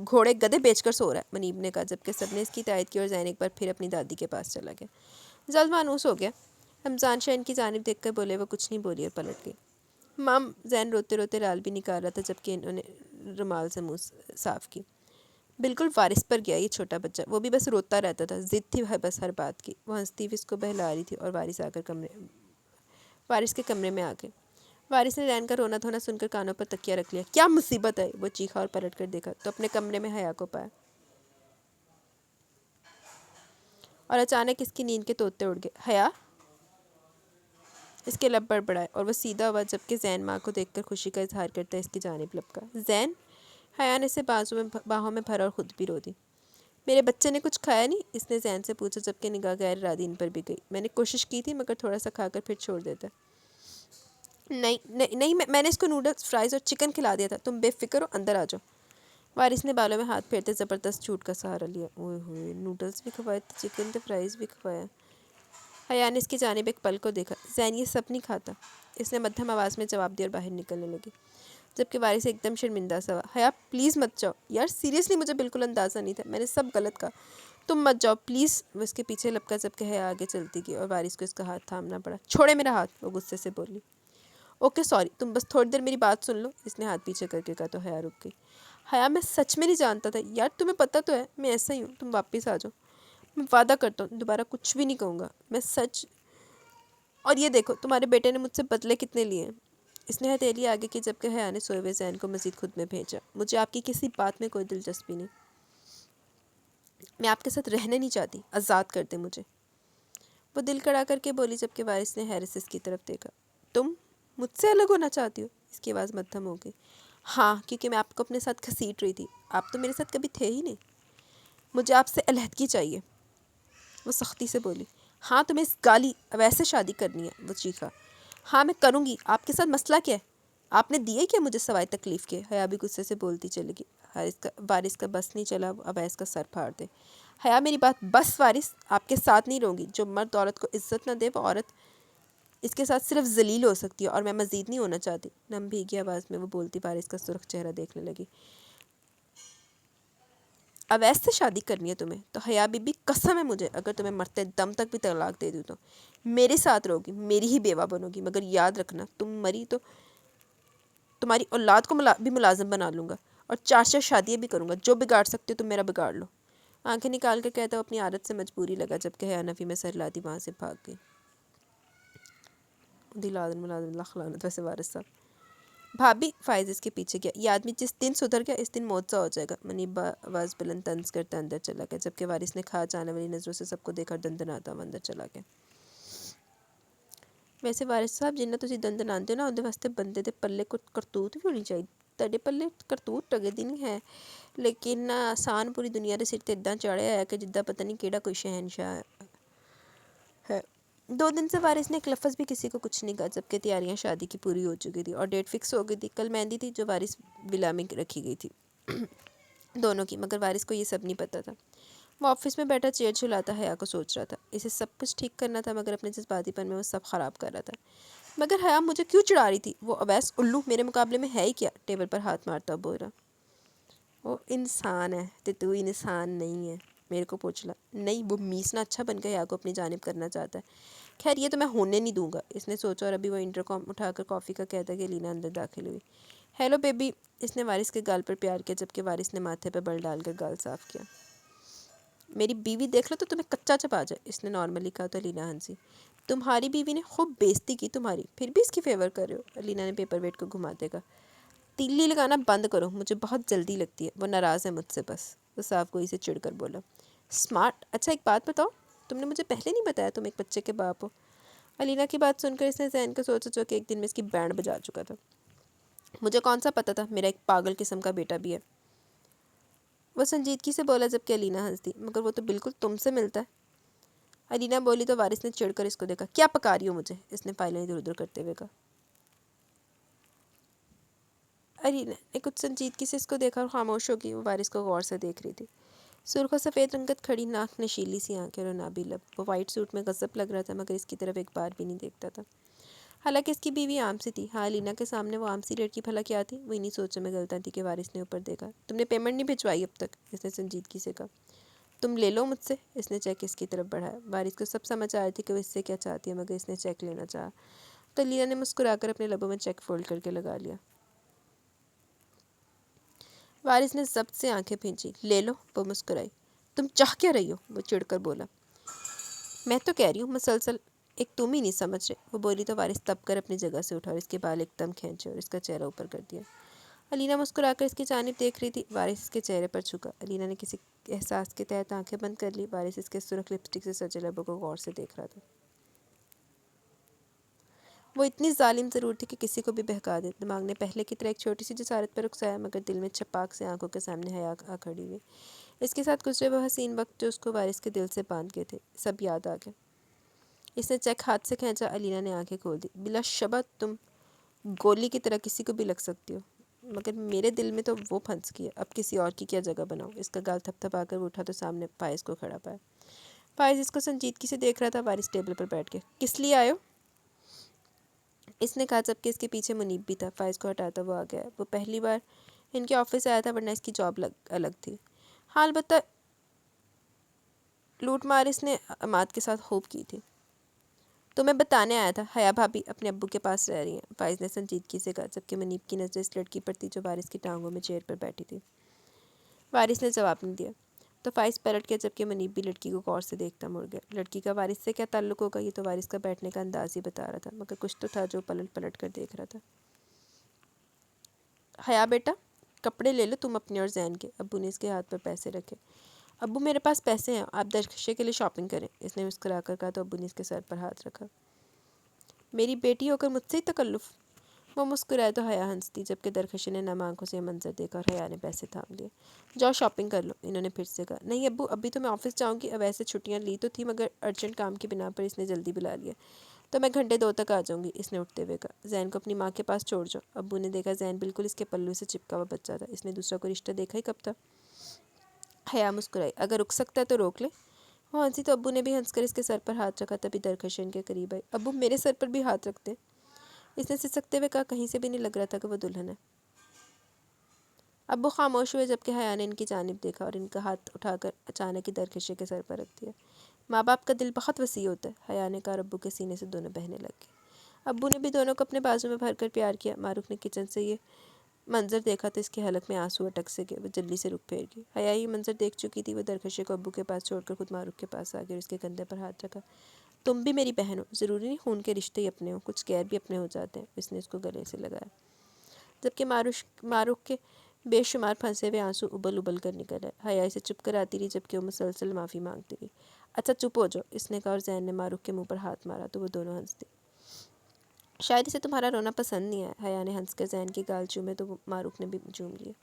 S1: گھوڑے گدھے بیچ کر سو رہا ہے، منیب نے کہا جبکہ سب نے اس کی تائید کی اور زین ایک بار پھر اپنی دادی کے پاس چلا گیا۔ جلد مانوس ہو گیا۔ رمضان شاہ ان کی جانب دیکھ کر بولے۔ وہ کچھ نہیں بولی اور پلٹ گئی۔ مام، زین روتے روتے لال بھی نکال رہا تھا جبکہ انہوں نے رومال سے منہ صاف کی۔ بالکل وارث پر گیا یہ چھوٹا بچہ، وہ بھی بس روتا رہتا تھا، ضد تھی بس ہر بات کی۔ وہ ہنستی ہوئی اس کو بہلا رہی تھی اور وارث کے کمرے میں آ گئے۔ وارث نے رین کا رونا دھونا سن کر کانوں پر تکیہ رکھ لیا۔ کیا مصیبت ہے! وہ چیخا اور پلٹ کر دیکھا تو اپنے کمرے میں حیا کو پایا اور اچانک اس کی نیند کے طوطے اڑ گئے۔ حیا! اس کے لب بڑبڑائے اور وہ سیدھا ہوا جبکہ زین ماں کو دیکھ کر خوشی کا اظہار کرتا اس کی جانب لپکا۔ زین! حیا نے اسے باہوں میں بھرا اور خود بھی رو دی۔ میرے بچے نے کچھ کھایا نہیں؟ اس نے زین سے پوچھا جبکہ نگاہ غیر ارادی ان پر بھی گئی۔ میں نے کوشش کی تھی مگر تھوڑا سا کھا کر پھر چھوڑ دیتا۔ نہیں، میں نے اس کو نوڈلز، فرائز اور چکن کھلا دیا تھا، تم بے فکر ہو، اندر آ جاؤ۔ وارث نے بالوں میں ہاتھ پھیرتے زبردست جھوٹ کا سہارا لیا۔ اوئے ہوئے، نوڈلز بھی کھوائے، چکن تے فرائز بھی کھوایا۔ حیا نے اس کی جانب ایک پل کو دیکھا۔ زین یہ سب نہیں کھاتا، اس نے مدھم آواز میں جواب دیا اور باہر نکلنے لگی، جبکہ وارث ایک دم شرمندہ سا ہوا۔ حیا پلیز مت جاؤ یار، سیریسلی مجھے بالکل اندازہ نہیں تھا، میں نے سب غلط کہا، تم مت جاؤ پلیز۔ وہ اس کے پیچھے لپکا جبکہ حیا آگے چلتی گئی اور وارث کو اس کا ہاتھ تھامنا پڑا۔ چھوڑے میرا ہاتھ، وہ غصے سے بولی۔ اوکے سوری، تم بس تھوڑی دیر میری بات سن لو، اس نے ہاتھ پیچھے کر کے کہا تو حیا رک گئی۔ حیا میں سچ میں نہیں جانتا تھا یار، تمہیں پتہ تو ہے میں ایسا ہی ہوں، تم واپس آ جاؤ، میں وعدہ کرتا ہوں دوبارہ کچھ بھی نہیں کہوں گا، میں سچ۔ اور یہ دیکھو تمہارے بیٹے نے مجھ سے بدلے کتنے لیے ہیں۔ اس نے ہتھیلی آگے کی جبکہ حیا نے سوئے ہوئے زین کو مزید خود میں بھیجا۔ مجھے آپ کی کسی بات میں کوئی دلچسپی نہیں، میں آپ کے ساتھ رہنے نہیں چاہتی، آزاد کر دیں مجھے، وہ دل کڑا کر کے بولی جبکہ وارث نے حیرت سے اس کی طرف دیکھا۔ تم مجھ سے الگ ہونا چاہتی ہو؟ اس کی آواز مدھم ہو گئی۔ ہاں، کیونکہ میں آپ کو اپنے ساتھ گھسیٹ رہی تھی، آپ تو میرے ساتھ کبھی تھے ہی نہیں، مجھے آپ سے علیحدگی چاہیے، وہ سختی سے بولی۔ ہاں تمہیں اس گالی ویسے شادی کرنی ہے، وہ چیخا۔ ہاں میں کروں گی، آپ کے ساتھ مسئلہ کیا ہے؟ آپ نے دیے کیا مجھے سوائے تکلیف کے؟ حیا بھی غصے سے بولتی چلے گی۔ وارث کا بس نہیں چلا، وہ اویس کا سر پھاڑ دے۔ حیا میری بات بس وارث، آپ کے ساتھ نہیں رہوں گی، جو مرد عورت کو عزت نہ دے وہ عورت اس کے ساتھ صرف ذلیل ہو سکتی ہے، اور میں مزید نہیں ہونا چاہتی، نم بھیگی آواز میں وہ بولتی وارث کا سرخ چہرہ دیکھنے لگی۔ اویس سے شادی کرنی ہے تمہیں؟ تو حیا بی بی قسم ہے مجھے، اگر تمہیں مرتے دم تک بھی طلاق دے دوں تو میرے ساتھ رہو گی، میری ہی بیوہ بنو گی، مگر یاد رکھنا تم مری تو تمہاری اولاد کو بھی ملازم بنا لوں گا، اور 4 شادیاں بھی کروں گا، جو بگاڑ سکتے ہو تم میرا بگاڑ لو۔ آنکھیں نکال کر کہتا وہ اپنی عادت سے مجبوری لگا جبکہ حیا نفی میں سر لاتی وہاں سے بھاگ گئی۔ دلادن ملازم اللہ لعنت، ویسے وارث صاحب بھابھی فائز اس کے پیچھے گیا۔ یہ آدمی جس دن سدھر گیا اس دن موت سا ہو جائے گا، منیب آواز بلند طنز کرتا اندر چلا گیا جبکہ وارث نے کھا جانے والی نظروں سے سب کو دیکھا اور دندناتا ہوا اندر چلا گیا۔ ویسے وارث صاحب جنہیں تسی دندناتے ہو نا، اندر واسطے بندے دے پلے کو کرتوت بھی ہونی چاہیے، تڑے پلے کرتوت ٹگے دی نہیں ہے، لیکن آسان پوری دنیا دے سر تے اداں چڑھیا ہے کہ جدہ پتہ نہیں کیڑا کوئی شہنشاہ ہے۔ 2 دن سے وارث نے ایک لفظ بھی کسی کو کچھ نہیں کہا جبکہ تیاریاں شادی کی پوری ہو چکی تھی اور ڈیٹ فکس ہو گئی تھی۔ کل مہندی تھی جو وارث ولا میں رکھی گئی تھی دونوں کی، مگر وارث کو یہ سب نہیں پتہ تھا۔ وہ آفس میں بیٹھا چیئر چلاتا حیا کو سوچ رہا تھا، اسے سب کچھ ٹھیک کرنا تھا مگر اپنے جذباتی پن میں وہ سب خراب کر رہا تھا۔ مگر حیا مجھے کیوں چڑھا رہی تھی؟ وہ اویس الو میرے مقابلے میں ہے ہی کیا؟ ٹیبل پر ہاتھ مارتا بول رہا۔ وہ انسان ہے تو انسان نہیں ہے، میرے کو پوچھ لا۔ نہیں، وہ میسنا اچھا بن کے حیا کو اپنی جانب کرنا چاہتا ہے۔ خیر یہ تو میں ہونے نہیں دوں گا، اس نے سوچا اور ابھی وہ انٹرکام اٹھا کر کافی کا کہتا کہ لینا اندر داخل ہوئی۔ ہیلو بیبی، اس نے وارث کے گال پر پیار کیا جبکہ وارث نے ماتھے پر بل ڈال کر گال صاف کیا۔ میری بیوی دیکھ لو تو تمہیں کچا چپا جائے، اس نے نارملی کہا تو لینا ہنسی۔ تمہاری بیوی نے خوب بےزتی کی تمہاری، پھر بھی اس کی فیور کر رہے ہو، لینا نے پیپر ویٹ کو گھماتے گا۔ تیلی لگانا بند کرو، مجھے بہت جلدی لگتی ہے، وہ ناراض ہے مجھ سے بس، وہ صاف گوئی سے چڑھ کر بولا۔ اسمارٹ، اچھا ایک بات بتاؤ، تم نے مجھے پہلے نہیں بتایا تم ایک بچے کے باپ ہو؟ علینا کی بات سن کر اس نے ذہن کو سوچا جو کہ ایک دن میں اس کی بینڈ بجا چکا تھا۔ مجھے کون سا پتہ تھا میرا ایک پاگل قسم کا بیٹا بھی ہے، وہ سنجیدگی سے بولا جبکہ علینا ہنس دی۔ مگر وہ تو بالکل تم سے ملتا ہے، علینا بولی تو وارث نے چڑھ کر اس کو دیکھا۔ کیا پکا رہی ہو مجھے؟ اس نے فائلیں ادھر ادھر کرتے ہوئے کہا۔ علینا نے کچھ سنجیدگی سے اس کو دیکھا اور خاموش ہو گئی، وہ وارث کو غور سے دیکھ رہی تھی۔ سرخ و سفید رنگت کھڑی ناک، نشیلی سی آنکھیں اور نابی لب، وہ وائٹ سوٹ میں غضب لگ رہا تھا مگر اس کی طرف ایک بار بھی نہیں دیکھتا تھا۔ حالانکہ اس کی بیوی عام سی تھی، ہاں علینا کے سامنے وہ عام سی لڑکی بھلا کیا تھی؟ وہ انہی سوچوں میں غلطاں تھی کہ وارث نے اوپر دیکھا۔ تم نے پیمنٹ نہیں بھجوائی اب تک؟ اس نے سنجیدگی سے کہا۔ تم لے لو مجھ سے، اس نے چیک اس کی طرف بڑھایا۔ وارث کو سب سمجھ آ رہی تھی کہ وہ اس سے کیا چاہتی ہے مگر اس نے چیک لینا چاہا تو علینا نے مسکرا کر اپنے لبوں میں چیک فولڈ کر کے لگا لیا۔ وارث نے ضبط سے آنکھیں بھینچی۔ لے لو، وہ مسکرائی۔ تم چاہ کیا رہی ہو؟ وہ چڑھ کر بولا۔ میں تو کہہ رہی ہوں مسلسل ایک تم ہی نہیں سمجھ رہے، وہ بولی تو وارث تب کر اپنی جگہ سے اٹھا اور اس کے بال ایک دم کھینچے اور اس کا چہرہ اوپر کر دیا۔ علینا مسکرا کر اس کی جانب دیکھ رہی تھی، وارث اس کے چہرے پر جھکا۔ علینا نے کسی احساس کے تحت آنکھیں بند کر لی، وارث اس کے سرخ لپسٹک سے سجے لبوں کو غور سے دیکھ رہا تھا۔ وہ اتنی ظالم ضرور تھی کہ کسی کو بھی بہکا دے۔ دماغ نے پہلے کی طرح ایک چھوٹی سی جسارت پر اکسایا مگر دل میں چھپاک سے آنکھوں کے سامنے حیا آ کھڑی ہوئی۔ اس کے ساتھ گزرے وہ حسین وقت جو اس کو وارث کے دل سے باندھ گئے تھے، سب یاد آ گئے۔ اس نے چیک ہاتھ سے کھینچا۔ علینا نے آنکھیں کھول دی۔ بلا شبہ تم گولی کی طرح کسی کو بھی لگ سکتی ہو مگر میرے دل میں تو وہ پھنس گئی ہے، اب کسی اور کی کیا جگہ بناؤں؟ اس کا گال تھپ تھپا کر وہ اٹھا تو سامنے فائز کو کھڑا پایا۔ فائز اس کو سنجیدگی سے دیکھ رہا تھا۔ وارث ٹیبل پر بیٹھ کے کس لیے آئے ہو؟ اس نے کہا جبکہ اس کے پیچھے منیب بھی تھا۔ فائز کو ہٹاتا وہ آ گیا۔ وہ پہلی بار ان کے آفس آیا تھا ورنہ اس کی جاب الگ تھی۔ ہاں البتہ لوٹ مار اس نے عماد کے ساتھ خوب کی تھی۔ تو میں بتانے آیا تھا حیا بھابی اپنے ابو کے پاس رہ رہی ہیں، فائز نے سنجیدگی سے کہا جبکہ منیب کی نظر اس لڑکی پر تھی جو وارث کی ٹانگوں میں چیئر پر بیٹھی تھی۔ وارث نے جواب نہیں دیا تو فائز پلٹ گیا جبکہ منیب بھی لڑکی کو غور سے دیکھتا مڑ گیا۔ لڑکی کا وارث سے کیا تعلق ہوگا؟ یہ تو وارث کا بیٹھنے کا انداز ہی بتا رہا تھا، مگر کچھ تو تھا جو پلٹ پلٹ کر دیکھ رہا تھا۔ حیا بیٹا کپڑے لے لو تم اپنے اور زین کے۔ ابو نے اس کے ہاتھ پر پیسے رکھے۔ ابو میرے پاس پیسے ہیں، آپ درخشے کے لیے شاپنگ کریں، اس نے مسکرا کر کہا تو ابو نے اس کے سر پر ہاتھ رکھا۔ میری بیٹی ہو کر مجھ سے ہی تکلف؟ وہ مسکرائے تو حیا ہنستی جبکہ درخشے نے نم آنکھوں سے یہ منظر دیکھا اور حیا نے پیسے تھام لیے۔ جاؤ شاپنگ کر لو، انہوں نے پھر سے کہا۔ نہیں ابو ابھی تو میں آفس جاؤں گی، اب ایسے چھٹیاں لی تو تھی مگر ارجنٹ کام کی بنا پر اس نے جلدی بلا لیا، تو میں گھنٹے 2 تک آ جاؤں گی، اس نے اٹھتے ہوئے کہا۔ زین کو اپنی ماں کے پاس چھوڑ جاؤ۔ ابو نے دیکھا زین بالکل اس کے پلو سے چپکا ہوا بچہ تھا، اس نے دوسرا کوئی رشتہ دیکھا ہی کب تھا؟ حیا مسکرائی۔ اگر رک سکتا ہے تو روک لے۔ وہ ہنسی تو ابو نے بھی ہنس کر اس کے سر پر ہاتھ رکھا، تبھی درخشے ان کے قریب آئی۔ ابو میرے سر پر بھی ہاتھ رکھتے، اس نے سسکتے ہوئے کہا، کہیں سے بھی نہیں لگ رہا تھا کہ وہ دلہن ہے۔ ابو خاموش ہوئے جبکہ حیا نے ان کی جانب دیکھا اور ان کا ہاتھ اٹھا کر اچانک ہی درخشے کے سر پر رکھ دیا۔ ماں باپ کا دل بہت وسیع ہوتا ہے، حیا نے کہا اور ابو کے سینے سے دونوں بہنے لگ گئے۔ ابو نے بھی دونوں کو اپنے بازو میں بھر کر پیار کیا۔ معروف نے کچن سے یہ منظر دیکھا تو اس کے حلق میں آنسو اٹک سے گئے، وہ جلدی سے رخ پھیر گئی۔ حیا یہ منظر دیکھ چکی تھی، وہ درخشے کو ابو کے پاس چھوڑ کر خود معروف کے پاس آ گئی اور اس کے کندھے پر ہاتھ رکھا۔ تم بھی میری بہن ہو، ضروری نہیں خون کے رشتے ہی اپنے ہوں، کچھ غیر بھی اپنے ہو جاتے ہیں، اس نے اس کو گلے سے لگایا جبکہ معروف کے بے شمار پھنسے ہوئے آنسو ابل ابل کر نکل آئے۔ حیا اسے چپ کراتی رہی جبکہ وہ مسلسل معافی مانگتی رہی۔ اچھا چپ ہو جاؤ، اس نے کہا اور زین نے معروف کے منہ پر ہاتھ مارا تو وہ دونوں ہنس دی۔ شاید اسے تمہارا رونا پسند نہیں آیا، حیا نے ہنس کر زین کی گال چومے تو معروف نے بھی چوم لیے۔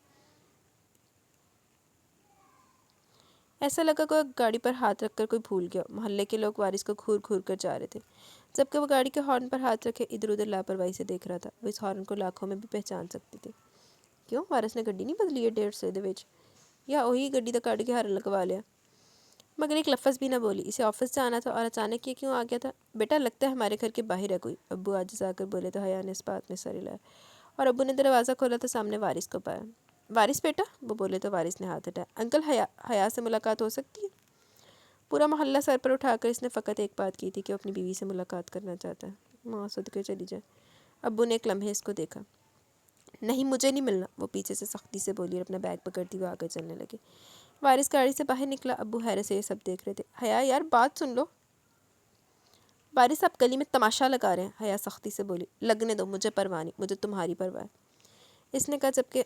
S1: ایسا لگا کوئی گاڑی پر ہاتھ رکھ کر کوئی بھول گیا۔ محلے کے لوگ وارث کو گھور گھور کر جا رہے تھے جبکہ وہ گاڑی کے ہارن پر ہاتھ رکھے ادھر ادھر لاپرواہی سے دیکھ رہا تھا۔ وہ اس ہارن کو لاکھوں میں بھی پہچان سکتی تھی۔ کیوں وارث نے گڈی نہیں بدلی ہے 1.5 دے وچ، یا وہی گڈی دا کاٹ کے ہارن لگوا لیا؟ مگر ایک لفظ بھی نہ بولی۔ اسے آفس جانا تھا اور اچانک یہ کیوں آ گیا تھا؟ بیٹا لگتا ہے ہمارے گھر کے باہر ہے کوئی، ابو آج آ کر بولے تو حیا نے اس بات میں سر ہلایا اور ابو نے دروازہ کھولا تو سامنے وارث کو پایا۔ وارث بیٹا، وہ بولے تو وارث نے ہاتھ ہٹایا۔ انکل حیا سے ملاقات ہو سکتی ہے؟ پورا محلہ سر پر اٹھا کر اس نے فقط ایک بات کی تھی کہ وہ اپنی بیوی سے ملاقات کرنا چاہتا ہے۔ ماں صدقے چلی جائے۔ ابو نے ایک لمحے اس کو دیکھا۔ نہیں مجھے نہیں ملنا، وہ پیچھے سے سختی سے بولی اور اپنا بیگ پکڑتی وہ آگے چلنے لگی۔ وارث گاڑی سے باہر نکلا، ابو حیرت سے یہ سب دیکھ رہے تھے۔ حیا یار بات سن لو، وارث آپ گلی میں تماشا لگا رہے ہیں، حیا سختی سے بولی۔ لگنے دو، مجھے پرواہ نہیں، مجھے تمہاری پرواہ ہے، اس نے کہا جبکہ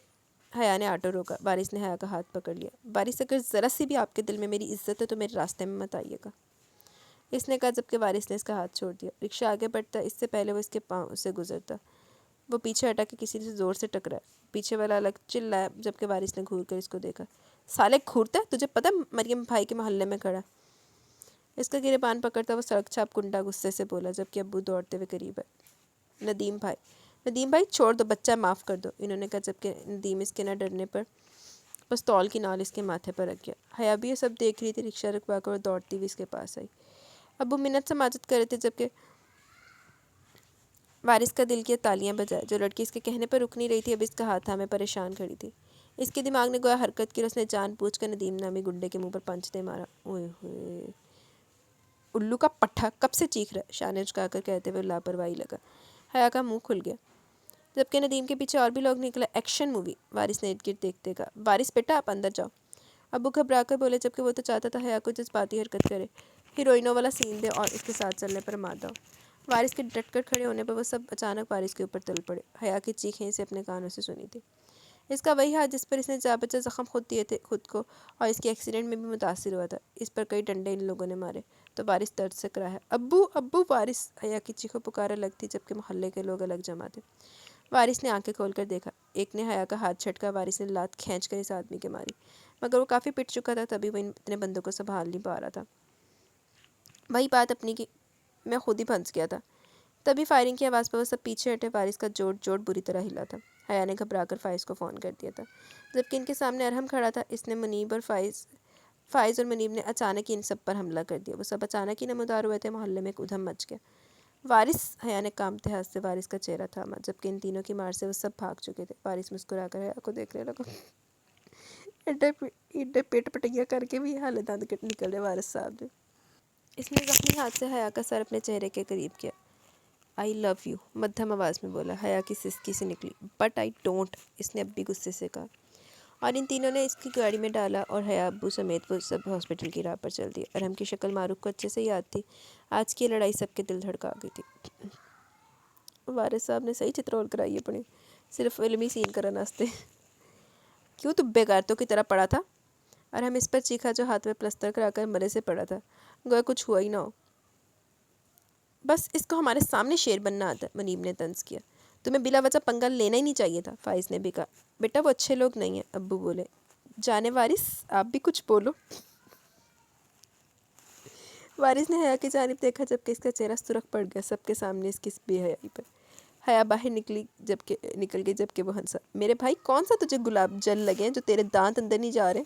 S1: حیا نے آٹو روکا۔ وارث نے حیا کا ہاتھ پکڑ لیا۔ وارث اگر ذرا سی بھی آپ کے دل میں میری عزت ہے تو میرے راستے میں مت آئیے گا، اس نے کہا جبکہ وارث نے اس کا ہاتھ چھوڑ دیا۔ رکشہ آگے بڑھتا اس سے پہلے وہ اس کے پاؤں سے گزرتا، وہ پیچھے ہٹا کے کسی سے زور سے ٹکرایا۔ پیچھے والا الگ چلایا جبکہ وارث نے گھور کر اس کو دیکھا۔ سالے گھورتا ہے، تجھے پتہ مریم بھائی کے محلے میں کھڑا، اس کا گریبان پکڑتا وہ سڑک چھاپ کنڈا غصے سے بولا جبکہ ابو دوڑتے ہوئے قریب ہے۔ ندیم بھائی چھوڑ دو، بچہ معاف کر دو، انہوں نے کہا جبکہ ندیم اس کے نہ ڈرنے پر پستول کی نال اس کے ماتھے پر رکھ گیا۔ حیا بھی یہ سب دیکھ رہی تھی، رکشہ رکوا کر وہ دوڑتی ہوئی اس کے پاس آئی۔ ابو منت سماجت کر رہے تھے جبکہ وارث کا دل کیا تالیاں بجائے۔ جو لڑکی اس کے کہنے پر رک نہیں رہی تھی اب اس کا ہاتھ تھامے پریشان کھڑی تھی۔ اس کے دماغ نے گویا حرکت کی اور اس نے جان بوجھ کر ندیم نامی گنڈے کے منہ پر پنچ دے مارا۔ اوئے ہوئے الو کا پٹھا کب سے چیخ رہا ہے، شاہ نے چکا کر کہتے ہوئے لاپرواہی لگا۔ حیا کا منہ کھل گیا جبکہ ندیم کے پیچھے اور بھی لوگ نکلا۔ ایکشن مووی، وارث نے ارد گرد دیکھتے کہا۔ وارث بیٹا آپ اندر جاؤ، ابو گھبرا کر بولے جبکہ وہ تو چاہتا تھا حیا کو جذباتی حرکت کرے، ہیروئنوں والا سین دے اور اس کے ساتھ چلنے پر مادہ ہو۔ وارث کے ڈٹ کر کھڑے ہونے پر وہ سب اچانک وارث کے اوپر تل پڑے۔ حیا کی چیخیں اسے اپنے کانوں سے سنی تھی، اس کا وہی ہاتھ جس پر اس نے جا بجا زخم خود دیے تھے خود کو اور اس کے ایکسیڈنٹ میں بھی متاثر ہوا تھا، اس پر کئی ڈنڈے ان لوگوں نے مارے تو وارث درد سے کرا ہے۔ ابو ابو وارث، حیا کی چیخ و پکار الگ تھی جبکہ محلے کے لوگ الگ جمع تھے۔ وارث نے آنکھیں کھول کر دیکھا، ایک نے حیا کا ہاتھ جھٹکا، وارث نے لات کھینچ کر اس آدمی کے ماری مگر وہ کافی پٹ چکا تھا تبھی وہ اتنے بندوں کو سنبھال نہیں پا رہا تھا۔ وہی بات اپنی کی میں خود ہی پھنس گیا تھا، تبھی فائرنگ کی آواز پر وہ سب پیچھے ہٹے۔ وارث کا جوڑ بری طرح ہلا تھا۔ حیا نے گھبرا کر فائز کو فون کر دیا تھا جبکہ ان کے سامنے ارحم کھڑا تھا۔ اس نے منیب اور فائز اور منیب نے اچانک ہی ان سب پر حملہ کر دیا۔ وہ سب اچانک ہی نمودار ہوئے تھے، محلے میں ایک ادھم مچ گیا۔ وارث، حیا نے کانپتے ہاتھ سے وارث کا چہرہ تھاما، جبکہ ان تینوں کی مار سے وہ سب بھاگ چکے تھے۔ وارث مسکرا کر حیا کو دیکھنے لگا۔ ایڈے پیٹ پٹیاں کر کے بھی حالے دند نکل رہے وارث صاحب نے۔ اس نے زخمی ہاتھ سے حیا کا سر اپنے چہرے کے قریب کیا۔ آئی لو یو، مدھم آواز میں بولا۔ حیا کی سسکی سے نکلی۔ بٹ آئی ڈونٹ، اس نے اب بھی غصے سے کہا۔ اور ان تینوں نے اس کی گاڑی میں ڈالا اور حیا ابو سمیت وہ سب ہاسپٹل کی راہ پر چل دیے۔ ارحم کی شکل معروف کو اچھے سے یاد تھی۔ آج کی لڑائی سب کے دل دھڑکا گئی تھی۔ وارث صاحب نے صحیح چترول کرائی اپنی، صرف علمی سین کرن واسطے۔ کیوں تو بےغیرتوں کی طرح پڑا تھا؟ ارحم اس پر چیخا جو ہاتھ میں پلسٹر کرا کر مرے سے پڑا تھا، گویا کچھ ہوا ہی نہ ہو۔ بس اس کو ہمارے سامنے شیر بننا آتا ہے، منیب نے طنز کیا۔ تمہیں بلا وجہ پنگا لینا ہی نہیں چاہیے تھا، فائز نے بھی کہا۔ بیٹا وہ اچھے لوگ نہیں ہیں، ابو بولے۔ جانے وارث، آپ بھی کچھ بولو۔ وارث نے حیا کی جانب دیکھا، جبکہ اس کا چہرہ سرخ پڑ گیا سب کے سامنے اس کی بے حیائی پر۔ حیا باہر نکل گئی جبکہ وہ ہنسا۔ میرے بھائی، کون سا تجھے گلاب جل لگے ہیں جو تیرے دانت اندر نہیں جا رہے؟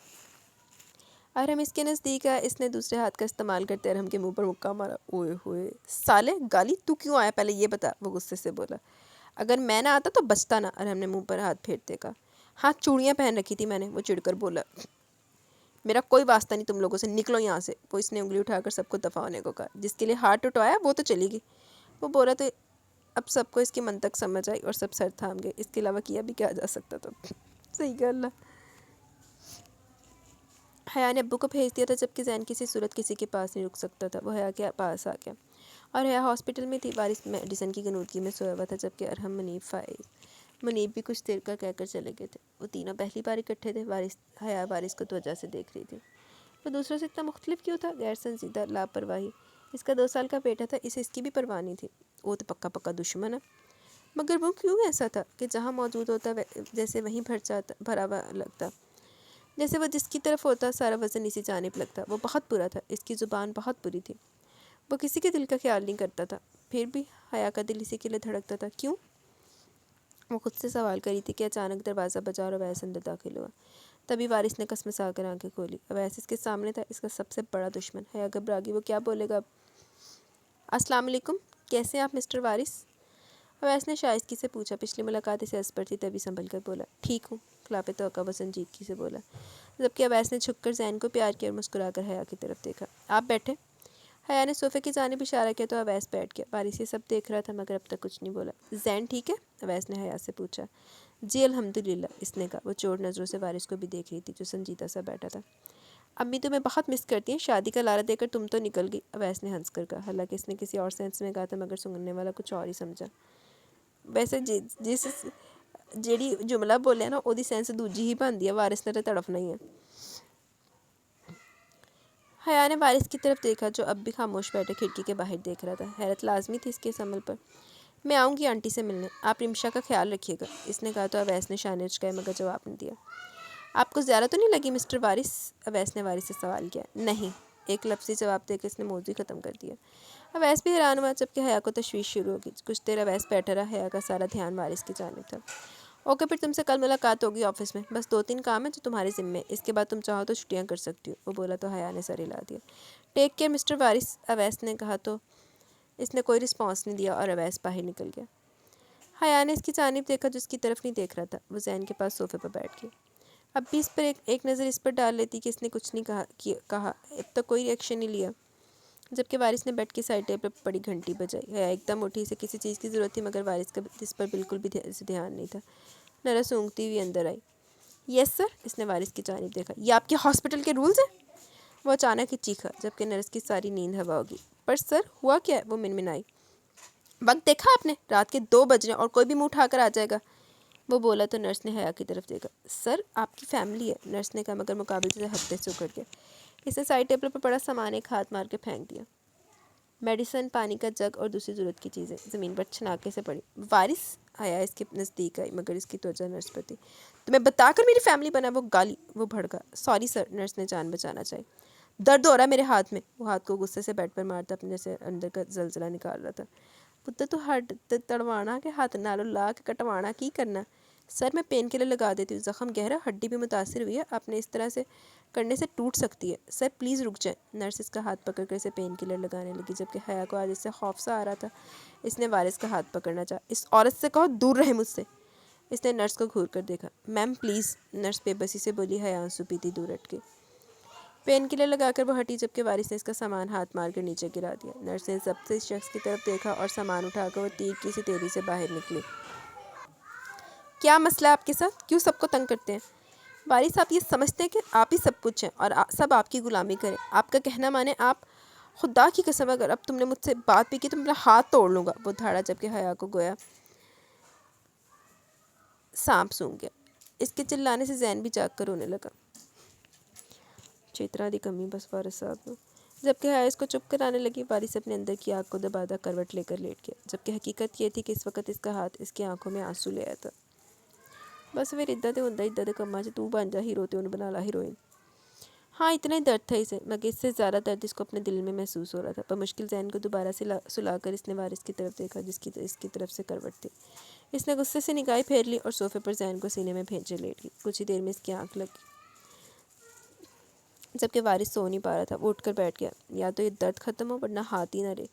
S1: ارحم اس کے نزدیک آیا۔ اس نے دوسرے ہاتھ کا استعمال کرتے ارحم کے منہ پر مکہ مارا۔ اوئے ہوئے سالے، گالی تو کیوں آیا پہلے یہ بتا، وہ غصے سے بولا۔ اگر میں نہ آتا تو بچتا نہ، ارحم نے منہ پر ہاتھ پھیرتے کہا۔ ہاں، چوڑیاں پہن رکھی تھی میں نے، وہ چڑھ کر بولا۔ میرا کوئی واسطہ نہیں تم لوگوں سے، نکلو یہاں سے، وہ اس نے انگلی اٹھا کر سب کو دفع ہونے کو کہا۔ جس کے لیے ہاتھ اٹھایا وہ تو چلی گئی، وہ بولا تو اب سب کو اس کی منطق سمجھ آئی اور سب سر تھام گئے۔ اس کے علاوہ کیا بھی کیا جا سکتا تھا؟ صحیح کہا اللہ۔ حیا نے ابو کو بھیج دیا تھا، جبکہ زین کسی صورت کسی کے پاس نہیں رک سکتا تھا۔ وہ حیا کے پاس آ گیا اور حیا ہاسپٹل میں تھی۔ وارث میڈیسن کی غنودگی میں سویا ہوا تھا، جبکہ ارحم، منیب، فائز، منیب بھی کچھ دیر کا کہہ کر چلے گئے تھے۔ وہ تینوں پہلی بار اکٹھے تھے۔ حیا وارث کو توجہ سے دیکھ رہی تھی۔ وہ دوسروں سے اتنا مختلف کیوں تھا؟ غیر سنجیدہ، لاپرواہی۔ اس کا 2 سال کا بیٹا تھا، اسے اس کی بھی پرواہ نہیں تھی۔ وہ تو پکا دشمن ہے، مگر وہ کیوں ایسا تھا کہ جہاں موجود ہوتا جیسے وہیں بھرا ہوا لگتا، جیسے وہ جس کی طرف ہوتا سارا وزن اسی جانب لگتا۔ وہ بہت برا تھا، اس کی زبان بہت بری تھی۔ وہ کسی کے دل کا خیال نہیں کرتا تھا، پھر بھی حیا کا دل اسی کے لیے دھڑکتا تھا۔ کیوں؟ وہ خود سے سوال کری تھی کہ اچانک دروازہ بجا اور اویس اندر داخل ہوا۔ تبھی وارث نے کسمسا کر آنکھیں کھولی۔ اویس اس کے سامنے تھا، اس کا سب سے بڑا دشمن۔ حیا گھبرا گئی، وہ کیا بولے گا اب؟ السلام علیکم، کیسے ہیں آپ مسٹر وارث؟ اویس نے شائستگی سے پوچھا۔ پچھلی ملاقات اسے عرض پر تھی، تبھی سنبھل کر بولا، ٹھیک ہوں، خلاف توقع وہ سنجیدگی سے بولا، جبکہ اویس نے جھک کر زین کو پیار کیا اور مسکرا کر حیا کی طرف دیکھا۔ آپ بیٹھے۔ حیا نے صوفے کی جانب اشارہ کیا تو اویس بیٹھ گیا۔ وارث یہ سب دیکھ رہا تھا مگر اب تک کچھ نہیں بولا۔ زین ٹھیک ہے؟ اویس نے حیا سے پوچھا۔ جی الحمدللہ، اس نے کہا۔ وہ چور نظروں سے وارث کو بھی دیکھ رہی تھی جو سنجیدہ سا بیٹھا تھا۔ امی تمہیں بہت مس کرتی ہیں، شادی کا لارا دے کر تم تو نکل گئی، اویس نے ہنس کر کہا۔ حالانکہ اس نے کسی اور سینس میں کہا تھا مگر سننے والا کچھ اور ہی سمجھا۔ ویسے جس جیڑی جملہ بولیا نا وہ سینس دوجی ہی بنتی ہے، وارث نے تو تڑفنا ہی ہے۔ حیا نے وارث کی طرف دیکھا جو اب بھی خاموش بیٹھے کھڑکی کے باہر دیکھ رہا تھا۔ حیرت لازمی تھی اس کے اس عمل پر۔ میں آؤں گی آنٹی سے ملنے، آپ رمشا کا خیال رکھیے گا، اس نے کہا تو اویس نے شانے اچکائے مگر جواب نہیں دیا۔ آپ کو زیادہ تو نہیں لگی مسٹر وارث؟ اویس نے وارث سے سوال کیا۔ نہیں، ایک لفظی جواب دے کے اس نے موضوع ختم کر دیا۔ اویس بھی حیران ہوا، جبکہ حیا کو تشویش شروع ہوگی۔ کچھ دیر اویس بیٹھا رہا، حیا کا سارا دھیان وارث کی جانب تھا۔ اوکے، پھر تم سے کل ملاقات ہوگی آفس میں، بس 2-3 کام ہیں جو تمہارے ذمے، اس کے بعد تم چاہو تو چھٹیاں کر سکتی ہو، وہ بولا تو حیا نے سر ہلا دیا۔ ٹیک کیئر مسٹر وارث، اویس نے کہا تو اس نے کوئی رسپانس نہیں دیا اور اویس باہر نکل گیا۔ حیا نے اس کی جانب دیکھا جو اس کی طرف نہیں دیکھ رہا تھا۔ وہ زین کے پاس صوفے پر بیٹھ گئی۔ اب بھی اس پر ایک نظر اس پر ڈال لیتی کہ اس نے کچھ نہیں کہا، اب تک کوئی ریئیکشن نہیں لیا، جبکہ وارث نے بیڈ کی سائڈ ٹیبل پر پڑی گھنٹی بجائی۔ حیا ایک دم اٹھی، اسے کسی چیز کی ضرورت تھی مگر وارث کا اس پر بالکل بھی دھیان نہیں تھا۔ نرس اونگتی ہوئی اندر آئی۔ یس سر، اس نے وارث کی جانب دیکھا۔ یہ آپ کے ہاسپٹل کے رولز ہیں؟ وہ اچانک ہی چیخا، جبکہ نرس کی ساری نیند ہوا ہوگی۔ پر سر ہوا کیا ہے؟ وہ منمنائی۔ وقت دیکھا آپ نے؟ رات کے 2 بج رہے ہیں اور کوئی بھی منہ اٹھا کر آ جائے گا، وہ بولا تو نرس نے حیا کی طرف دیکھا۔ سر آپ کی فیملی ہے، نرس نے کہا مگر مقابل سے ہفتے سے اکھڑ گیا۔ اس نے سائڈ ٹیبل پر پڑا سامان ایک ہاتھ مار کے پھینک دیا۔ میڈیسن، پانی کا جگ اور دوسری ضرورت کی چیزیں زمین پر چھناکے سے پڑی۔ وارث، حیا اس کے نزدیک آئی مگر اس کی توجہ نرس پر تھی۔ تمہیں بتا کر میری فیملی بنا وہ گالی، وہ بھڑکا۔ سوری سر، نرس نے جان بچانا چاہی۔ درد ہو رہا ہے میرے ہاتھ میں، وہ ہاتھ کو غصے سے بیڈ پر مارتا اپنے سے اندر کا زلزلہ نکال رہا تھا۔ پتر تو ہٹ تڑوانا کہ ہاتھ نالو لا کے کٹوانا کی کرنا، سر میں پین کلر لگا دیتی ہوں، زخم گہرا، ہڈی بھی متاثر ہوئی ہے، آپ نے اس طرح سے کرنے سے ٹوٹ سکتی ہے، سر پلیز رک جائیں۔ نرس اس کا ہاتھ پکڑ کر اسے پین کلر لگانے لگی، جبکہ حیا کو آج اس سے خوف سا آ رہا تھا۔ اس نے وارث کا ہاتھ پکڑنا چاہا۔ اس عورت سے کہو دور رہے مجھ سے۔ اس نے نرس کو گھور کر دیکھا۔ میم پلیز، نرس بے بسی سے بولی۔ حیا آنسو پیتی دور ہٹ گئی۔ پین کلر لگا کر وہ ہٹی، جبکہ وارث نے اس کا سامان ہاتھ مار کر نیچے گرا دیا۔ نرس نے ضبط سے اس شخص کی طرف دیکھا اور سامان اٹھا کر وہ تیر کی سی تیزی سے باہر نکلی۔ کیا مسئلہ آپ کے ساتھ؟ کیوں سب کو تنگ کرتے ہیں؟ وارث آپ یہ سمجھتے ہیں کہ آپ ہی سب کچھ ہیں اور سب آپ کی غلامی کریں، آپ کا کہنا مانیں۔ آپ خدا کی قسم اگر اب تم نے مجھ سے بات بھی کی تو میں اپنا ہاتھ توڑ لوں گا۔ وہ دھاڑا، جبکہ حیا کو گویا سانپ سونگھ گیا۔ اس کے چلانے سے زین بھی جاگ کر رونے لگا۔ چیترا دی کمی بس وارث صاحب، جبکہ حیا اس کو چپ کرانے لگی۔ وارث اپنے اندر کی آگ کو دباتا کروٹ لے کر لیٹ گیا، جبکہ حقیقت یہ تھی کہ اس وقت اس کا ہاتھ اس کی آنکھوں میں آنسو لے آیا تھا۔ بس پھر ادھا تے ہوندا ادھا دے کماں چ تو بن جا ہیرو تے انہوں بنا لا ہیروئن۔ ہاں اتنا ہی درد تھا اسے، مگر اس سے زیادہ درد اس کو اپنے دل میں محسوس ہو رہا تھا۔ بمشکل ذہن کو دوبارہ سلا کر اس نے وارث کی طرف دیکھا، جس کی اس کی طرف سے کروٹ تھی۔ اس نے غصے سے نگاہیں پھیر لی اور صوفے پر ذہن کو سینے میں بھیجے لیٹ گئی۔ کچھ ہی دیر میں اس کی آنکھ لگی، جبکہ وارث سو نہیں پا رہا تھا۔ وہ اٹھ کر بیٹھ گیا۔ یا تو یہ درد ختم ہو ورنہ ہاتھ ہی نہ رہے۔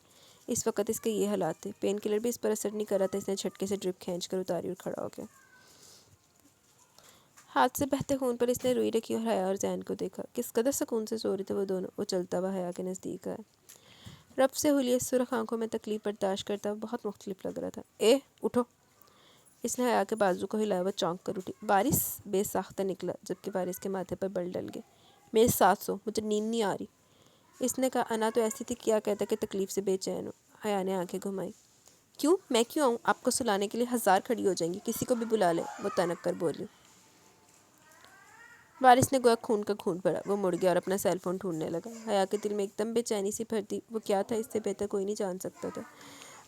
S1: اس وقت اس کے یہ حالات تھے۔ پین کلر بھی اس پر اثر نہیں کر رہا تھا۔ اس نے جھٹکے سے ڈرپ کھینچ کر اتاری اور کھڑا ہو گیا۔ ہاتھ سے بہتے خون پر اس نے روئی رکھی اور حیا اور زین کو دیکھا۔ کس قدر سکون سے سو رہے تھے وہ دونوں۔ وہ چلتا ہوا حیا کے نزدیک آیا۔ رب سے ہولیے سرخ آنکھوں میں تکلیف برداشت کرتا ہوا بہت مختلف لگ رہا تھا۔ اٹھو۔ اس نے حیا کے بازو کو ہلایا۔ وہ چونک کر اٹھی۔ وارث بے ساختہ نکلا، جبکہ وارث کے ماتھے پر بل ڈل گئے۔ میرے ساتھ سو، مجھے نیند نہیں آ رہی۔ اس نے کہا۔ انا تو ایسی تھی، کیا کہتا کہ تکلیف سے بے چین ہو۔ حیا نے آنکھیں گھمائی۔ کیوں؟ میں کیوں آؤں؟ آپ کو سلانے کے لیے 1000 کھڑی ہو جائیں گی، کسی کو بھی بلا لیں، وہ تنک کر بولی۔ وارث نے گویا خون کا گھونٹ بھرا۔ وہ مڑ گیا اور اپنا سیل فون ڈھونڈنے لگا۔ حیا کے دل میں ایک دم بے چینی سی بھرتی۔ وہ کیا تھا اس سے بہتر کوئی نہیں جان سکتا تھا۔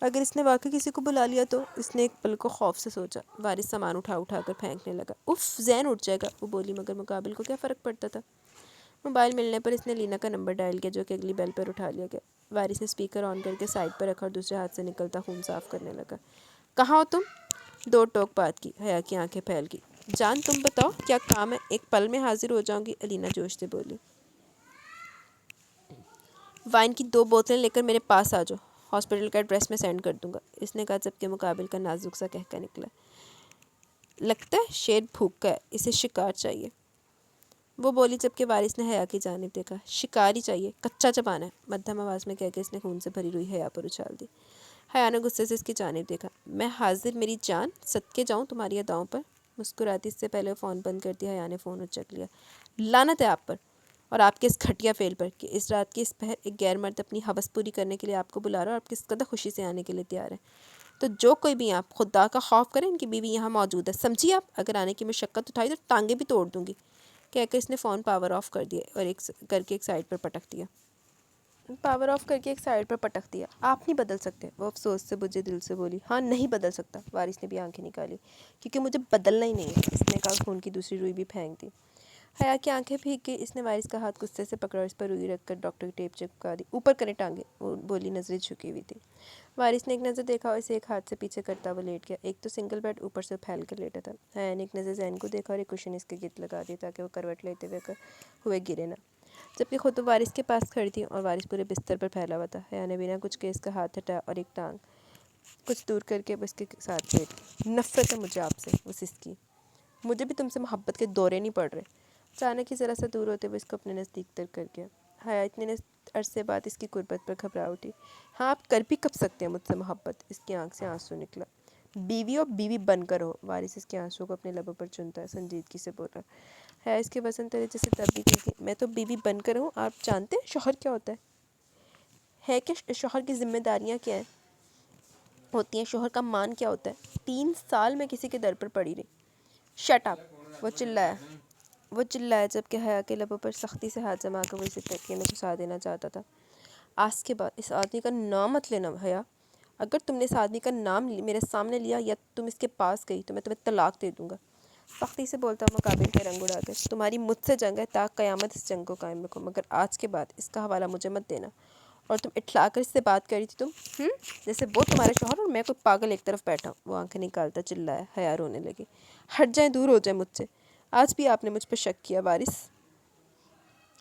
S1: اگر اس نے واقعی کسی کو بلا لیا تو؟ اس نے ایک پل کو خوف سے سوچا۔ وارث سامان اٹھا کر پھینکنے لگا۔ اف، زین اٹھ جائے گا، وہ بولی، مگر مقابل کو کیا فرق پڑتا تھا۔ موبائل ملنے پر اس نے لینا کا نمبر ڈائل کیا، جو کہ اگلی بیل پر اٹھا لیا گیا۔ وارث نے سپیکر آن کر کے سائڈ پر رکھا اور دوسرے ہاتھ سے نکلتا خون صاف کرنے لگا۔ کہاں ہو تم؟ 2 ٹوک بات کی۔ حیا کی آنکھیں پھیل گئی۔ جان تم بتاؤ کیا کام ہے؟ ایک پل میں حاضر ہو جاؤں گی، الینا جوش سے بولی۔ وائن کی 2 بوتلیں لے کر میرے پاس آ جاؤ، ہاسپٹل کا ایڈریس میں سینڈ کر دوں گا، اس نے کہا، جبکہ مقابل کا نازک سا کہکا نکلا۔ لگتا ہے شیر بھوکا ہے، اسے شکار چاہیے، وہ بولی، جبکہ وارث نے حیا کی جانب دیکھا۔ شکار ہی چاہیے، کچا چبانا ہے، مدھم آواز میں کہہ کے اس نے خون سے بھری روئی حیا پر اچھال دی۔ حیا نے غصے سے اس کی جانب دیکھا۔ میں حاضر، میری جان، صدقے جاؤں تمہاری اداؤں پر۔ مسکراتی اس سے پہلے فون بند کر دیا، حیا نے فون اچک لیا۔ لعنت ہے آپ پر اور آپ کے اس گھٹیا فعل پر کہ اس رات کی اس پہر ایک غیر مرد اپنی ہوس پوری کرنے کے لیے آپ کو بلا رہا اور آپ کس قدر خوشی سے آنے کے لیے تیار ہے۔ تو جو کوئی بھی آپ خدا کا خوف کریں، ان کی بیوی یہاں موجود ہے، سمجھی آپ؟ اگر آنے کی مشقت اٹھائی تو ٹانگیں بھی توڑ دوں گی، کہہ کر اس نے فون پاور آف کر دیا اور ایک سائڈ پر پٹک دیا۔ آپ نہیں بدل سکتے، وہ افسوس سے بجھے دل سے بولی۔ ہاں نہیں بدل سکتا، وارث نے بھی آنکھیں نکالی، کیونکہ مجھے بدلنا ہی نہیں ہے، اس نے کہا، خون کی دوسری روئی بھی پھینک دی۔ حیا کی آنکھیں بھیگ گئی۔ اس نے وارث کا ہاتھ غصے سے پکڑا اور اس پر روئی رکھ کر ڈاکٹر کی ٹیپ چپکا دی۔ اوپر کریں ٹانگیں، وہ بولی، نظریں جھکی ہوئی تھی۔ وارث نے ایک نظر دیکھا اور اسے ایک ہاتھ سے پیچھے کرتا ہوا لیٹ گیا۔ ایک تو سنگل بیڈ اوپر سے پھیل کر لیٹا تھا۔ حیا نے ایک نظر زین کو دیکھا اور ایک کشن اس کے گرد لگا دیا تاکہ وہ کروٹ لیتے ہوئے گرے نہ، جبکہ خود وہ وارث کے پاس کھڑی تھی اور وارث پورے بستر پر پھیلا ہوا تھا۔ حیا نے بنا کچھ کہے اس کا ہاتھ ہٹایا اور ایک ٹانگ کچھ دور کر کے اس کے ساتھ لیٹ گئی۔ نفرت ہے مجھے آپ سے، وہ سسکی۔ مجھے بھی تم سے محبت کے دورے نہیں پڑ رہے۔ اچانک ہی ذرا سا دور ہوتے ہوئے اس کو اپنے نزدیک تر کر گیا۔ حیا اتنے عرصے بعد اس کی قربت پر گھبرا اٹھی۔ ہاں آپ کر بھی کب سکتے ہیں مجھ سے محبت؟ اس کی آنکھ سے آنسو نکلا۔ بیوی اور بیوی بن کر ہو، وارث اس کے آنسو کو اپنے لبوں پر چنتا ہے سنجیدگی سے بولا۔ حیا اس کے وزن تلے جیسے تب بھی تھی کہ میں تو بیوی بن کر ہوں، آپ جانتے ہیں شوہر کیا ہوتا ہے کہ شوہر کی ذمہ داریاں کیا ہوتی ہیں، شوہر کا مان کیا ہوتا ہے؟ 3 سال میں کسی کے در پر پڑی رہی۔ شٹ اپ، وہ چلایا، جبکہ حیا کے لبوں پر سختی سے ہاتھ جما کر وہ اسے تکیے میں گھسا دینا چاہتا تھا۔ آج کے بعد اس آدمی کا نام مت لینا حیا، اگر تم نے اس آدمی کا نام میرے سامنے لیا یا تم اس کے پاس گئی تو میں تمہیں طلاق دے دوں گا، سختی سے بولتا مقابل کے رنگ اڑا کر۔ تمہاری مجھ سے جنگ ہے، تا قیامت اس جنگ کو قائم رکھو، مگر آج کے بعد اس کا حوالہ مجھے مت دینا، اور تم اٹھلا کر اس سے بات کر رہی تھی جیسے وہ تمہارا شوہر اور میں کوئی پاگل ایک طرف بیٹھا ہوں۔ وہ آنکھیں نکالتا چلایا، حیا رونے لگی۔ ہٹ جائیں، دور ہو جائیں مجھ سے، آج بھی آپ نے مجھ پہ شک کیا وارث۔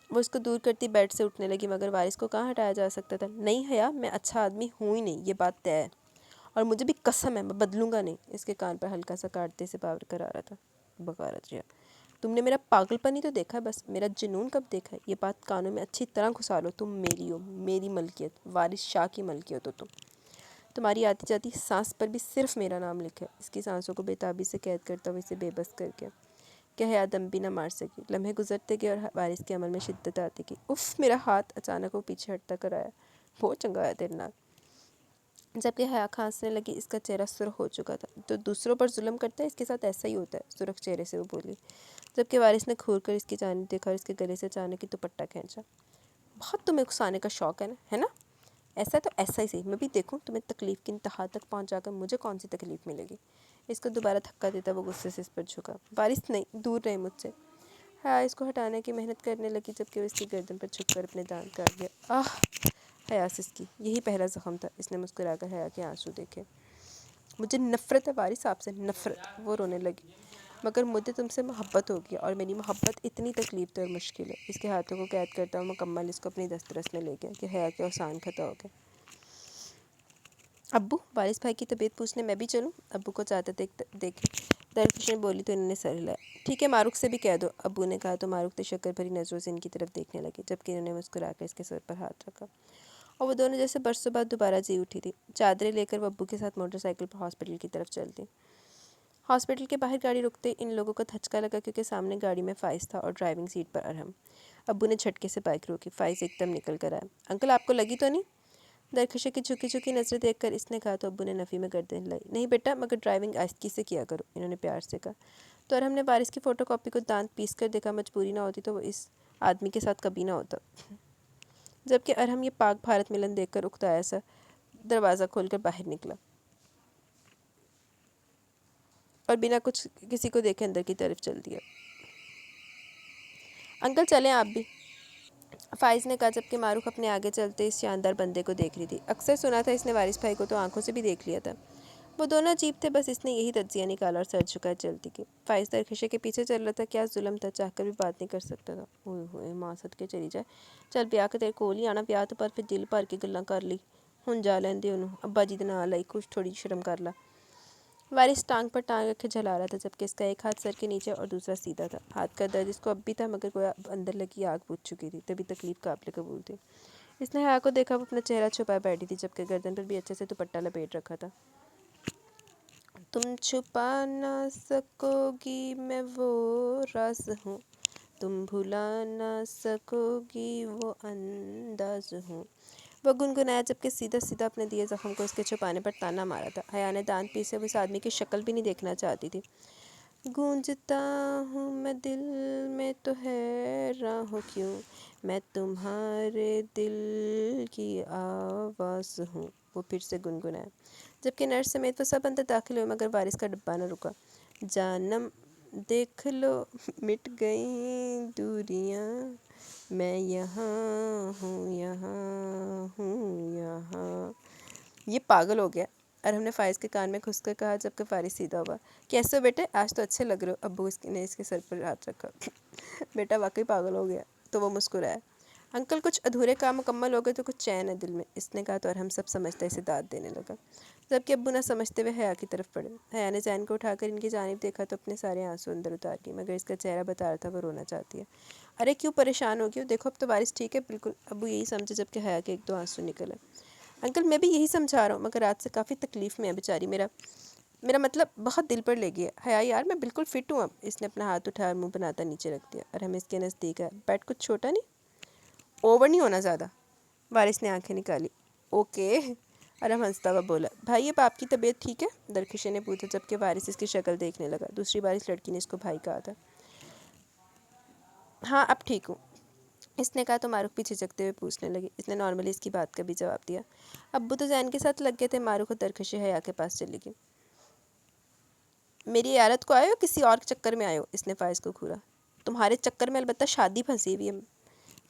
S1: وہ اس کو دور کرتی بیڈ سے اٹھنے لگی، مگر وارث کو کہاں ہٹایا جا سکتا تھا۔ نہیں حیا، میں اچھا آدمی ہوں ہی نہیں، یہ بات طے ہے، اور مجھے بھی قسم ہے میں بدلوں گا نہیں۔ اس کے کان پر ہلکا سا کاٹتے سے باور کرا رہا تھا۔ بغارت رہا، تم نے میرا پاگل پن ہی تو دیکھا ہے، بس میرا جنون کب دیکھا ہے؟ یہ بات کانوں میں اچھی طرح گھسا لو، تم میری ہو، میری ملکیت، وارث شاہ کی ملکیت ہو تم۔ تمہاری آتی جاتی سانس پر بھی صرف میرا نام لکھا ہے۔ اس کی سانسوں کو بے تابی سے قید کرتا ہوا اسے بے بس کر کے کہ حیا دم بھی نہ مار سکی۔ لمحے گزرتے گئے اور وارث کے عمل میں شدت آتی گئی۔ اف، میرا ہاتھ! اچانک وہ پیچھے ہٹتا کر آیا۔ بہت چنگا ہے تیرے نال۔ جبکہ حیا کھانسنے لگی، اس کا چہرہ سرخ ہو چکا تھا۔ تو دوسروں پر ظلم کرتا ہے، اس کے ساتھ ایسا ہی ہوتا ہے، سرخ چہرے سے وہ بولی۔ جبکہ وارث نے گھور کر اس کی جانب دیکھا اور اس کے گلے سے اچانک ہی دوپٹہ کھینچا۔ بہت تمہیں اکسانے کا شوق ہے نا؟ ایسا ہے تو ایسا ہی صحیح، میں بھی دیکھوں تمہیں تکلیف کی انتہا تک پہنچا کر مجھے کون سی تکلیف ملے گی۔ اس کو دوبارہ دھکا دیتا وہ غصے سے اس پر جھکا۔ وارث نہیں، دور رہے مجھ سے۔ حیا اس کو ہٹانے کی محنت کرنے لگی، جبکہ وہ اس کی گردن پر جھک کر اپنے دانت کاٹ گیا۔ آہ! حیا سسکی، یہی پہلا زخم تھا۔ اس نے مسکرا کر حیا کے آنسو دیکھے۔ مجھے نفرت ہے وارث، آپ سے نفرت۔ وہ رونے لگی۔ مگر مجھے تم سے محبت ہوگی، اور میری محبت اتنی تکلیف دہ اور مشکل ہے۔ اس کے ہاتھوں کو قید کرتا ہوں مکمل اس کو اپنی دسترس میں لے گیا کہ حیا کے اوسان خطا ہو گئے۔ ابو، وارث بھائی کی طبیعت پوچھنے میں بھی چلوں؟ ابو کو چاہتا دیکھے درخشیں بولی تو انہوں نے سر ہلایا۔ ٹھیک ہے، ماروق سے بھی کہہ دو، ابو نے کہا تو ماروق تشکر بھری نظروں سے ان کی طرف دیکھنے لگے، جبکہ انہوں نے مسکرا کر اس کے سر پر ہاتھ رکھا، اور وہ دونوں جیسے برسوں بعد دوبارہ جی اٹھی تھی۔ چادریں لے کر وہ ابو کے ساتھ موٹر سائیکل پر ہاسپٹل کی طرف چل دی۔ ہاسپٹل کے باہر گاڑی رکتے ان لوگوں کا دھچکا لگا، کیونکہ سامنے گاڑی میں فائز تھا اور ڈرائیونگ سیٹ پر ارحم۔ ابو نے جھٹکے سے بائک روکی۔ فائز ایک دم نکل کر آیا۔ انکل، آپ کو لگی تو نہیں؟ درخشے کی جھکی جھکی نظریں دیکھ کر اس نے کہا تو ابو نے نفی میں گردن ہلائی۔ نہیں بیٹا، مگر ڈرائیونگ آہستگی سے کیا کرو، انہوں نے پیار سے کہا۔ تو ارحم نے وارث کی فوٹو کاپی کو دانت پیس کر دیکھا۔ مجبوری نہ ہوتی تو وہ اس آدمی کے ساتھ کبھی نہ ہوتا۔ جبکہ ارحم یہ پاک بھارت ملن دیکھ کر اکتایا سا دروازہ کھول کر باہر نکلا اور بنا کچھ کسی کو دیکھے اندر کی طرف چل دیا۔ انکل چلیں آپ بھی، فائز نے کہا، جبکہ معروف اپنے آگے چلتے اس شاندار بندے کو دیکھ رہی تھی۔ اکثر سنا تھا اس نے وارث بھائی کو تو آنکھوں سے بھی دیکھ لیا تھا۔ وہ دونوں عجیب تھے، بس اس نے یہی تجزیہ نکالا اور سر جھکائے چلتی کی۔ فائز درخشے کے پیچھے چل رہا تھا۔ کیا ظلم تھا، چاہ کر بھی بات نہیں کر سکتا تھا۔ ہوئے ہوئے، ماں صدقے چلی جائے، چل بیاہ کے تیرے کول ہی آنا، بیاہ تو پر پھر دل بھر کے گلاں کر لی، ہن جا لیندے انہوں، ابا جی دے نال آئی، کچھ تھوڑی شرم کر لا۔ وارث ٹانگ پر ٹانگ رکھے جھلا رہا تھا، جبکہ اس کا ایک ہاتھ سر کے نیچے اور دوسرا سیدھا تھا۔ ہاتھ کا درد اس کو اب بھی تھا، مگر گویا اب اندر لگی آگ بجھ چکی تھی، تبھی تکلیف قابل قبول تھی۔ اس نے حیا کو دیکھا، وہ اپنا چہرہ چھپائے بیٹھی تھی، جبکہ گردن پر بھی اچھے سے دوپٹہ لپیٹ رکھا تھا۔ تم چھپا نہ سکو گی میں وہ راز ہوں، تم بھلا نہ سکو گی وہ انداز ہوں، وہ گنگنایا، جبکہ سیدھا سیدھا اپنے دیے زخم کو اس کے چھپانے پر تانا مارا تھا۔ حیا نے دانت پیسے، وہ اس آدمی کی شکل بھی نہیں دیکھنا چاہتی تھی۔ گونجتا ہوں میں دل میں تو حیراں ہوں کیوں، میں تمہارے دل کی آواز ہوں، وہ پھر سے گنگنایا، جبکہ نرس سمیت وہ سب اندر داخل ہوئے، مگر وارث کا ڈبہ نہ رکا۔ جانم دیکھ لو مٹ گئیں دوریاں، میں یہاں ہوں، یہاں ہوں، یہاں۔ یہ پاگل ہو گیا، ارحم نے فائز کے کان میں گھس کر کہا، جبکہ فارغ سیدھا ہوا۔ کیسے ہو بیٹے، آج تو اچھے لگ رہے ہو، ابو نے اس کے سر پر ہاتھ رکھا۔ بیٹا واقعی پاگل ہو گیا، تو وہ مسکرایا۔ انکل، کچھ ادھورے کام مکمل ہو گئے تو کچھ چین ہے دل میں، اس نے کہا تو ارحم سب سمجھتا اسے داد دینے لگا، جبکہ ابو نہ سمجھتے ہوئے حیا کی طرف پڑھے۔ حیا نے ذہن کو اٹھا کر ان کی جانب دیکھا تو اپنے سارے آنسو اندر اتار گئی، مگر اس کا چہرہ بتا رہا تھا وہ رونا چاہتی ہے۔ ارے کیوں پریشان ہو گئی ہو، دیکھو اب تو وارث ٹھیک ہے بالکل، ابو یہی سمجھے، جبکہ حیا کے ایک دو آنسو نکل آئے۔ انکل، میں بھی یہی سمجھا رہا ہوں، مگر رات سے کافی تکلیف میں ہے بیچاری، میرا مطلب بہت دل پر لے گیا۔ حیا یار، میں بالکل فٹ ہوں اب، اس نے اپنا ہاتھ اٹھایا اور منہ بناتا نیچے رکھ دیا، اور ہم اس کے نزدیک ہے۔ بیڈ کچھ چھوٹا نہیں، اوور نہیں ہونا زیادہ؟ وارث نے آنکھیں نکالی۔ اوکے، ارحم ہنستا ہوا بولا۔ بھائی، اب آپ کی طبیعت ٹھیک ہے؟ درخشے نے پوچھا، جبکہ وارث اس کی شکل دیکھنے لگا۔ دوسری بار اس لڑکی نے اس کو بھائی کہا تھا۔ ہاں، اب ٹھیک ہوں، اس نے کہا تو معروف بھی جھجکتے ہوئے پوچھنے لگی۔ اس نے نارملی اس کی بات کا بھی جواب دیا۔ ابو تو زین کے ساتھ لگ گئے تھے، معروف اور درخشے حیا کے پاس چلی گئی۔ میری عیادت کو آئے ہو کسی اور چکر میں آئے ہو، اس نے فائز کو گھورا۔ تمہارے چکر میں البتہ شادی پھنسی ہوئی ہے،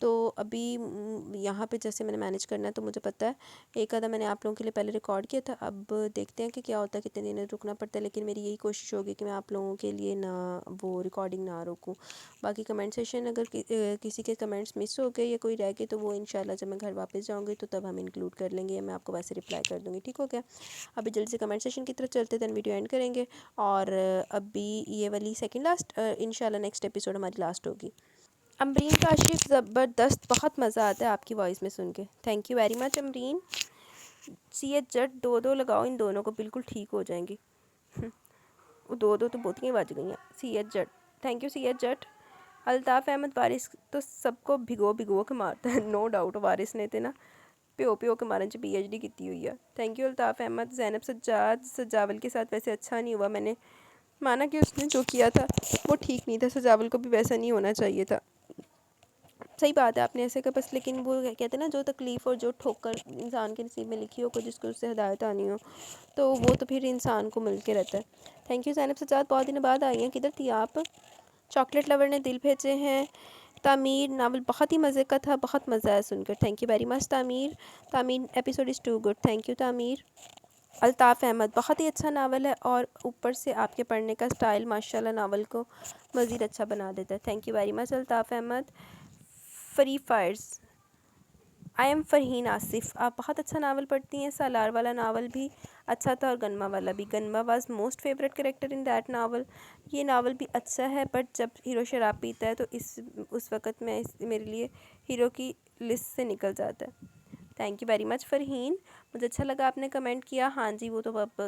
S1: تو ابھی یہاں پہ جیسے میں نے مینیج کرنا ہے تو مجھے پتہ ہے ایک آدھا میں نے آپ لوگوں کے لیے پہلے ریکارڈ کیا تھا، اب دیکھتے ہیں کہ کیا ہوتا ہے، کتنے دن رکنا پڑتا ہے، لیکن میری یہی کوشش ہوگی کہ میں آپ لوگوں کے لیے نہ وہ ریکارڈنگ نہ روکوں۔ باقی کمنٹ سیشن اگر کسی کے کمنٹس مس ہو گئے یا کوئی رہ گئے تو وہ انشاءاللہ جب میں گھر واپس جاؤں گی تو تب ہم انکلوڈ کر لیں گے، یا میں آپ کو ویسے رپلائی کر دوں گی، ٹھیک ہو گیا؟ ابھی جلدی سے کمنٹ سیشن کی طرف چلتے دین ویڈیو اینڈ کریں گے، اور ابھی یہ والی سیکنڈ لاسٹ انشاءاللہ نیکسٹ ایپیسوڈ ہماری لاسٹ ہوگی۔ امرین کاشف زبردست، بہت مزہ آتا ہے آپ کی وائس میں سن کے، thank you very much Amreen. C H Jatt دو لگاؤ، ان دونوں کو بالکل ٹھیک ہو جائیں گی۔ وہ دو تو بوتیاں بج گئی ہیں۔ C H Jatt, thank you C H Jatt. Altaf Ahmed, Waris تو سب کو بھگو کے مارتا ہے، نو ڈاؤٹ وارث نے تے نا پیو کے مارن پی ایچ ڈی کیتی ہوئی ہے۔ Thank you Altaf Ahmed. زینب سجاد، سجاول کے ساتھ ویسے اچھا نہیں ہوا، میں نے مانا کہ اس نے جو کیا تھا وہ ٹھیک نہیں تھا، سجاول کو بھی ویسا نہیں ہونا چاہیے تھا۔ صحیح بات ہے، آپ نے ایسے کہ بس، لیکن وہ کہتے ہیں نا جو تکلیف اور جو ٹھوکر انسان کے نصیب میں لکھی ہو، کوئی جس کو اس سے ہدایت آنی ہو تو وہ تو پھر انسان کو مل کے رہتا ہے۔ تھینک یو زینب سجاد، بہت دن بعد آئی ہیں، کدھر تھی آپ؟ چاکلیٹ لور نے دل بھیجے ہیں۔ تعمیر ناول بہت ہی مزے کا تھا، بہت مزہ ہے سن کر، thank you very much Tameer. Tameer episode is too good, thank you Tameer. Altaf Ahmad, بہت ہی اچھا ناول ہے، اور اوپر سے آپ کے پڑھنے کا سٹائل ماشاءاللہ ناول کو مزید اچھا بنا دیتا ہے، thank you very much Altaf Ahmed. Free fires, I am Farheen Asif, آپ بہت اچھا ناول پڑھتی ہیں، سالار والا ناول بھی اچھا تھا اور گنما والا بھی، گنما was most favourite character in that novel. یہ ناول بھی اچھا ہے، بٹ جب ہیرو شراب پیتا ہے تو اس وقت میں میرے لیے ہیرو کی لسٹ سے نکل جاتا ہے۔ تھینک یو ویری مچ فرحین، مجھے اچھا لگا آپ نے کمنٹ کیا۔ ہاں جی، وہ تو اب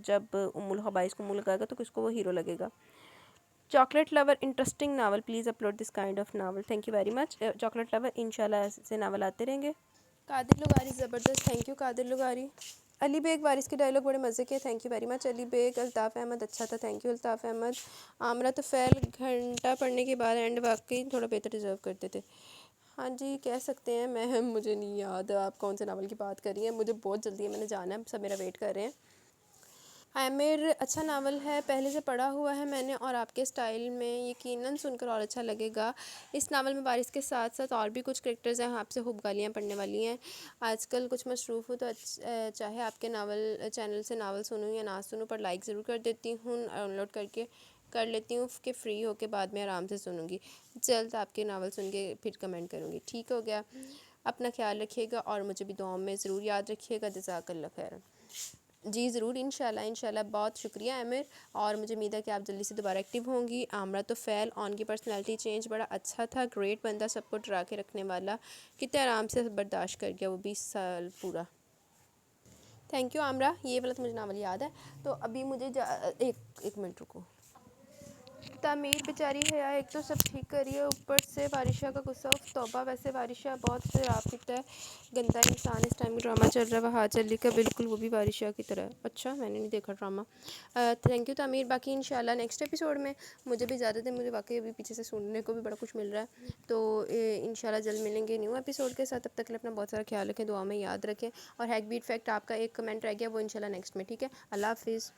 S1: جب ام الخبائث کو منہ لگائے گا تو کس کو وہ ہیرو لگے گا۔ Chocolate lover interesting novel, please upload this kind of novel, thank you very much chocolate lover, انشاءاللہ ایسے ناول آتے رہیں گے۔ قادر لغاری زبردست، تھینک یو قادر لغاری۔ علی بیگ، وارث کے ڈائلاگ بڑے مزے کے، thank you very much Ali Baig. Altaf Ahmed, اچھا تھا، تھینک یو الطاف احمد۔ عامرہ طفیل، گھنٹہ پڑھنے کے بعد اینڈ واقعی تھوڑا بہتر ڈیزرو کرتے تھے۔ ہاں جی، کہہ سکتے ہیں، مجھے نہیں یاد آپ کون سے ناول کی بات کر رہی ہیں، مجھے بہت جلدی ہے، میں نے جانا ہے، سب میرا ویٹ کر رہے ہیں۔ عامر اچھا ناول ہے، پہلے سے پڑھا ہوا ہے میں نے، اور آپ کے سٹائل میں یقیناً سن کر اور اچھا لگے گا۔ اس ناول میں وارث کے ساتھ ساتھ اور بھی کچھ کریکٹرز ہیں، آپ سے خوب گالیاں پڑھنے والی ہیں۔ آج کل کچھ مصروف ہوں تو چاہے آپ کے ناول چینل سے ناول سنوں یا نہ سنوں، پر لائک ضرور کر دیتی ہوں، ڈاؤن لوڈ کر لیتی ہوں کہ فری ہو کے بعد میں آرام سے سنوں گی۔ جلد آپ کے ناول سن کے پھر کمنٹ کروں گی، ٹھیک ہو گیا؟ اپنا خیال رکھیے گا اور مجھے بھی دعاؤں میں ضرور یاد رکھیے گا، جزاک اللہ خیر۔ جی ضرور، انشاءاللہ، بہت شکریہ عامر، اور مجھے امید ہے کہ آپ جلدی سے دوبارہ ایکٹیو ہوں گی۔ عامرہ طفیل، آن کی پرسنالٹی چینج بڑا اچھا تھا، گریٹ بندہ، سب کو ڈرا کے رکھنے والا، کتنے آرام سے برداشت کر گیا وہ 20 سال پورا۔ تھینک یو عامرہ، یہ والا تو مجھے ناول یاد ہے۔ تو ابھی مجھے ایک منٹ رکو۔ تعمیر بیچاری ہے، ایک تو سب ٹھیک کری ہے، اوپر سے وارثہ کا غصہ، توبہ، ویسے وارثہ بہت شراب پیتا ہے، گندا انسان، اس ٹائم ڈرامہ چل رہا ہے وہاں چلی کا، بالکل وہ بھی وارثہ کی طرح ہے۔ اچھا، میں نے نہیں دیکھا ڈرامہ۔ تھینک یو تعمیر، باقی انشاءاللہ نیکسٹ ایپیسوڈ میں مجھے بھی زیادہ دن، مجھے واقعی ابھی پیچھے سے سننے کو بھی بڑا کچھ مل رہا ہے، تو انشاءاللہ جلد ملیں گے نیو ایپیسوڈ کے ساتھ، تب تک کے لیے اپنا بہت سارا خیال رکھیں، دعا میں یاد رکھیں، اور ہیک بیٹ فیکٹ آپ کا ایک کمنٹ رہ گیا، وہ انشاءاللہ نیکسٹ میں، ٹھیک ہے؟ اللہ حافظ۔